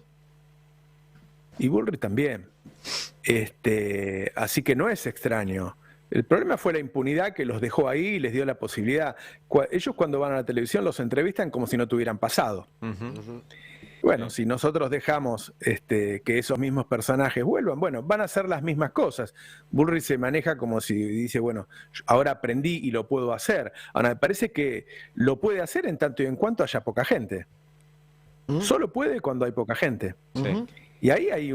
Así que no es extraño. El problema fue la impunidad que los dejó ahí y les dio la posibilidad. Ellos cuando van a la televisión los entrevistan como si no tuvieran pasado. Bueno, si nosotros dejamos que esos mismos personajes vuelvan, bueno, van a hacer las mismas cosas. Bullrich se maneja como si dice, bueno, ahora aprendí y lo puedo hacer. Ahora, me parece que lo puede hacer en tanto y en cuanto haya poca gente. Solo puede cuando hay poca gente. Y ahí hay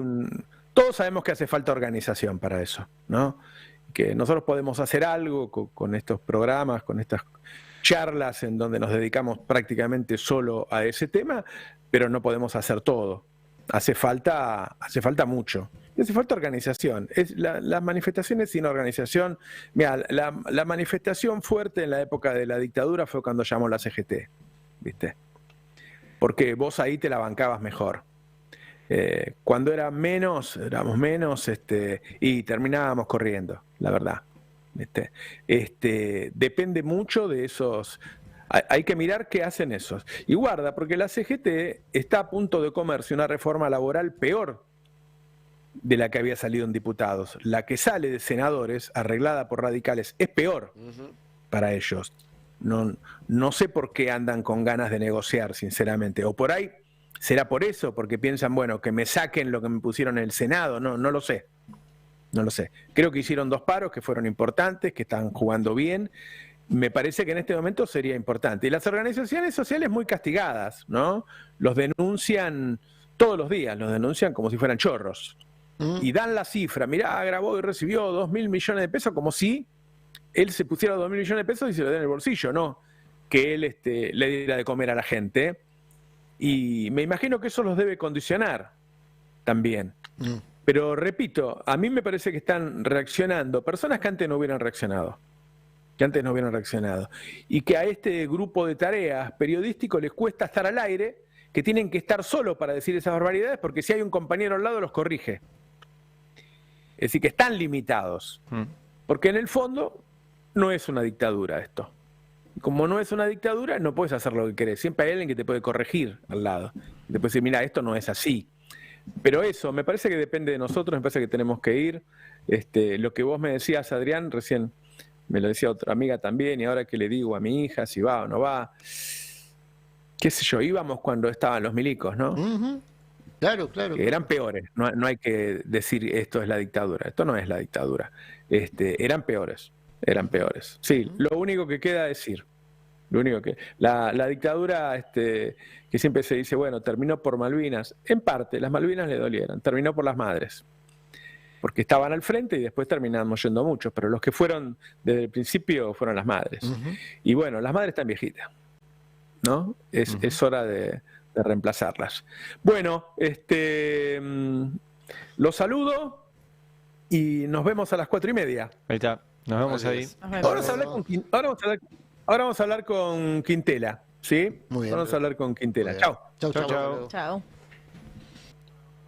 todos sabemos que hace falta organización para eso, ¿no? Que nosotros podemos hacer algo con estos programas, con estas charlas en donde nos dedicamos prácticamente solo a ese tema, pero no podemos hacer todo. Hace falta mucho. Y hace falta organización. Las manifestaciones sin organización... Mira, la manifestación fuerte en la época de la dictadura fue cuando llamó la CGT, ¿viste? Porque vos ahí te la bancabas mejor. Cuando éramos menos, y terminábamos corriendo, la verdad. Depende mucho de esos... Hay que mirar qué hacen esos. Y guarda, porque la CGT está a punto de comerse una reforma laboral peor de la que había salido en diputados. La que sale de senadores, arreglada por radicales, es peor para ellos. No sé por qué andan con ganas de negociar, sinceramente. O por ahí, será por eso, porque piensan, bueno, que me saquen lo que me pusieron en el Senado. No lo sé. No lo sé. Creo que hicieron 2 paros que fueron importantes, que están jugando bien. Me parece que en este momento sería importante. Y las organizaciones sociales muy castigadas, ¿no? Los denuncian todos los días, los denuncian como si fueran chorros. Y dan la cifra, mirá, grabó y recibió 2.000 millones de pesos, como si él se pusiera 2.000 millones de pesos y se lo dé en el bolsillo, ¿no? Que él le diera de comer a la gente. Y me imagino que eso los debe condicionar también. Pero repito, a mí me parece que están reaccionando personas que antes no hubieran reaccionado. Y que a este grupo de tareas periodístico les cuesta estar al aire, que tienen que estar solos para decir esas barbaridades, porque si hay un compañero al lado los corrige. Es decir, que están limitados. Porque en el fondo no es una dictadura esto. Como no es una dictadura, no puedes hacer lo que querés. Siempre hay alguien que te puede corregir al lado. Te puede decir, mira, esto no es así. Pero eso, me parece que depende de nosotros, me parece que tenemos que ir. Lo que vos me decías, Adrián, recién me lo decía otra amiga también, y ahora que le digo a mi hija si va o no va, qué sé yo, íbamos cuando estaban los milicos, ¿no? Claro. Que eran peores, no hay que decir esto es la dictadura, esto no es la dictadura. Eran peores. Sí, lo único que queda decir, la dictadura, que siempre se dice, bueno, terminó por Malvinas, en parte, las Malvinas le dolieron, terminó por las madres, porque estaban al frente y después terminamos yendo muchos, pero los que fueron desde el principio fueron las madres. Y bueno, las madres están viejitas, ¿no? Es hora de reemplazarlas. Bueno, los saludo y nos vemos a las 4:30. Ahí está, nos vemos ahí. Ahora vamos a hablar con Quintela, ¿sí? Muy bien. Vamos a hablar con Quintela. Chao. Chau. Chao.